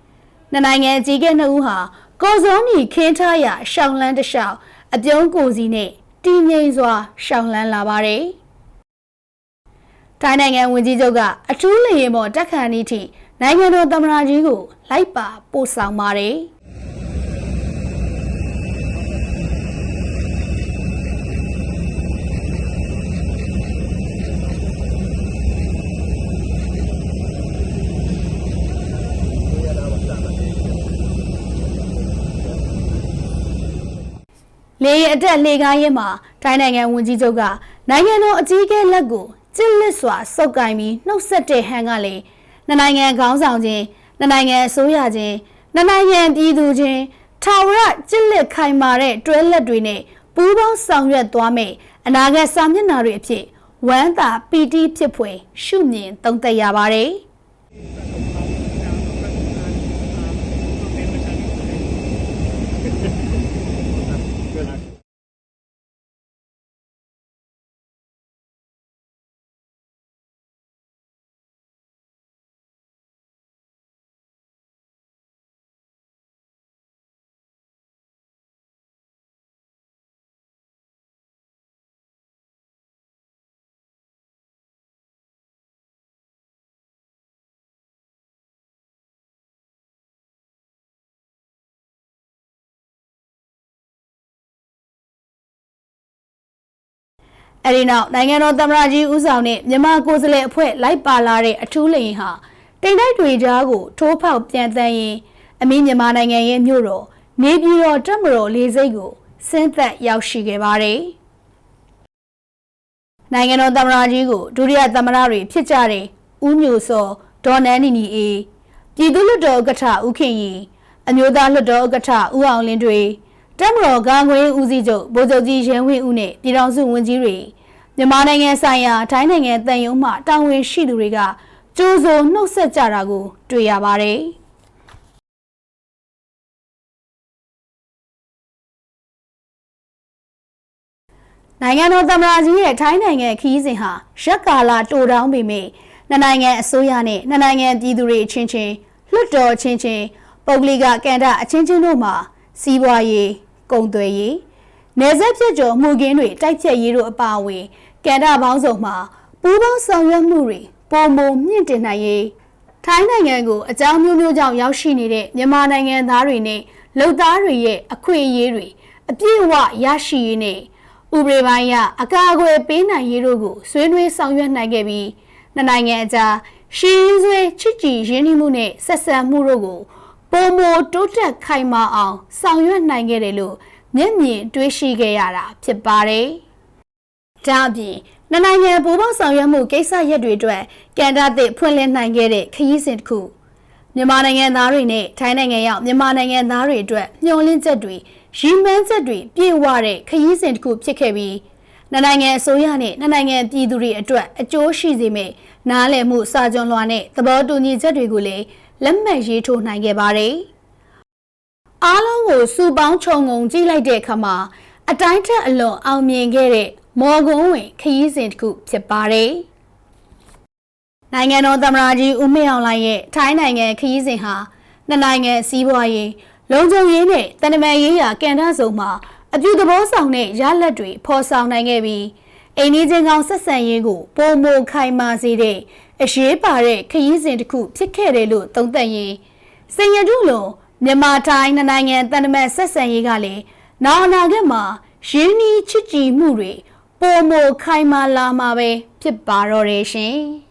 ။နှစ်နိုင်ငံအကြီးအကဲနှစ်ဦးဟာကော်စောနီခင်းထားရာရှောင်းလန်းတစ်လျှောက်အပြုံးကိုစီနဲ့တည်ငြိမ်စွာရှောင်းလန်းလာပါတယ်။ထိုင်းနိုင်ငံဝန်ကြီးချုပ်ကအထူးလေယာဉ်ပေါ်တက်ခါနီးထိနိုင်ငံတော်သမ္မတကြီးကိုလိုက်ပါပို့ဆောင်ပါတယ်။ လေအတက်လေကားရဲမှာထိုင်းနိုင်ငံဝန်ကြီးချုပ်ကနိုင်ငံတော်အကြီးအကဲလက်ကိုကျစ်လစ်စွာစုပ်ကိုင်ပြီးနှုတ်ဆက်တဲ့ဟန်ကလေနှစ်နိုင်ငံခေါင်းဆောင်ချင်းနှစ်နိုင်ငံအစိုးရချင်းနှစ်နိုင်ငံပြည်သူချင်းထာဝရကျစ်လစ်ခိုင်မာတဲ့တွဲလက်တွေနဲ့ပူးပေါင်းဆောင်ရွက်သွားမယ်အနာဂတ်စာမျက်နှာတွေအဖြစ်ဝမ်းသာပီတိဖြစ်ဖွယ်ရှုမြင်သုံးသပ်ရပါတယ်အဲဒီနောက်နိုင်ငံတော်သမ္မတကြီးဦးဆောင်တဲ့မြန်မာကိုယ်စားလှယ်အဖွဲ့လိုက်ပါလာတဲ့အထူးလေယာဉ်ဟာတိမ်တိုက်တွေကြားကိုထိုးဖောက်ပြန်တန်းရင်းအမီးမြန်မာနိုင်ငံရဲ့မြို့တော်နေပြည်တော်တပ်မတော်လေဆိပ်ကိုဆင်းသက်ရောက်ရှိခဲ့ပါတယ်။နိုင်ငံတော်သမ္မတကြီးကိုဒုတိယသမ္မတတွေဖြစ်ကြတဲ့ဦးညိုစောဒေါ်နန်းနီနီအေးပြည်သူ့လွှတ်တော်ဥက္ကဋ္ဌဦးခင်ရီအမျိုးသားလွှတ်တော်ဥက္ကဋ္ဌဦးအောင်လင်းတွေတပ်မတော်ကာကွယ်ရေးဦးစီးချုပ်ဗိုလ်ချုပ်ကြီးရဲဝင်းဦးနဲ့ပြည်ထောင်စုဝန်ကြီးတွေမြန်မာနိုင်ငံဆိုင်ရာထိုင်းနိုင်ငံတန်ယုံမှတာဝန်ရှိသူတွေကကြိုးစိုးနှုတ်ဆက်ကြတာကိုတွေ့ရပါတယ်။နိုင်ငံတော်သမ္မတကြီးရဲ့ထိုင်းနိုင်ငံခရီးစဉ်ဟာရက်ကာလတိုတောင်းပေမဲ့နှစ်နိုင်ငံအစိုးရနဲ့နှစ်နိုင်ငံပြည်သူတွေအချင်းချင်းလွှတ်တော်ချင်းချင်းပုဂ္ဂလိကကဏ္ဍအချင်းချင်းတို့မှာစီးပွားရေးကုန်သွယ်ရေးနယ်စပ်ဖြတ်ကျော်မှုကင်းတွေတိုက်ဖြတ်ရေးတို့အပါအဝင်ကဏ္ဍပေါင်းစုံမှာပူးပေါင်းဆောင်ရွက်မှုတွေပုံမမြင့်တင်နိုင်ရေးထိုင်းနိုင်ငံကိုအကြောင်းမျိုးမျိုးကြောင့်ရောက်ရှိနေတဲ့မြန်မာနိုင်ငံသားတွေနဲ့လုပ်သားတွေရဲ့အခွင့်အရေးတွေအပြည့်အဝရရှိရေးနဲ့ဥပဒေပိုင်းအရအကာအကွယ်ပေးနိုင်ရေးတို့ကိုဆွေးနွေးဆောင်ရွက်နိုင်ခဲ့ပြီးနှစ်နိုင်ငံအကြားရှီးဆွေးချစ်ကြည်ရင်းနှီးမှုနဲ့ဆက်ဆံမှုတို့ကိုပုံမတိုးတက်ခိုင်မာအောင်ဆောင်ရွက်နိုင်ခဲ့တယ်လို့မျက်မြင်တွေ့ရှိခဲ့ရတာဖြစ်ပါတယ်။ဒါအပြင်နှစ်နိုင်ငံပူးပေါင်းဆောင်ရွက်မှုကိစ္စရပ်တွေအတွက်ကဏ္ဍသစ်ဖွင့်လှစ်နိုင်ခဲ့တဲ့ခရီးစဉ်တစ်ခုမြန်မာနိုင်ငံသားတွေနဲ့ထိုင်းနိုင်ငံရောက်မြန်မာနိုင်ငံသားတွေအတွက်မျှော်လင့်ချက်တွေရည်မှန်းချက်တွေပြည့်ဝတဲ့ခရီးစဉ်တစ်ခုဖြစ်ခဲ့ပြီးနှစ်နိုင်ငံအစိုးရနဲ့နှစ်နိုင်ငံပြည်သူတွေအတွက်အကျိုးရှိစေမယ့်နားလည်မှုစာချုပ်လွှာနဲ့သဘောတူညီချက်တွေကိုလည်းလက်မှတ်ရေးထိုးနိုင်ခဲ့ပါတယ်။အားလုံးကိုစုပေါင်းခြုံငုံကြည့်လိုက်တဲ့အခါမှာအတိုင်းထက်အလွန်အောင်မြင်ခဲ့တဲ့မော်ကွန်းဝင်ခရီးစဉ်တစ်ခုဖြစ်ပါတယ်။နိုင်ငံတော်သမ္မတကြီးဦးမင်းအောင်လှိုင်ရဲ့ထိုင်းနိုင်ငံခရီးစဉ်ဟာနှစ်နိုင်ငံစီးပွားရေးလုံခြုံရေးနဲ့တန်တမာရေးရာကဏ္ဍစုံမှာအပြုသဘောဆောင်တဲ့ရလဒ်တွေဖော်ဆောင်နိုင်ခဲ့ပြီးအိမ်နီးချင်းကောင်းဆက်ဆံရေးကိုပုံမခိုင်မာစေတဲ့အရေးပါတဲ့ခရီးစဉ်တစ်ခုဖြစ်ခဲ့တယ်လို့သုံးသပ်ရင်စင်ရတုလိုမြန်မာထိုင်းနှစ်နိုင်ငံတန်တမာဆက်ဆံရေးကလည်းနောက်အနာဂတ်မှာရင်းနှီးချစ်ကြည်မှုတွေပုံမခိုင်မာလာမှာပဲဖြစ်ပါတော့တယ်ရှင်။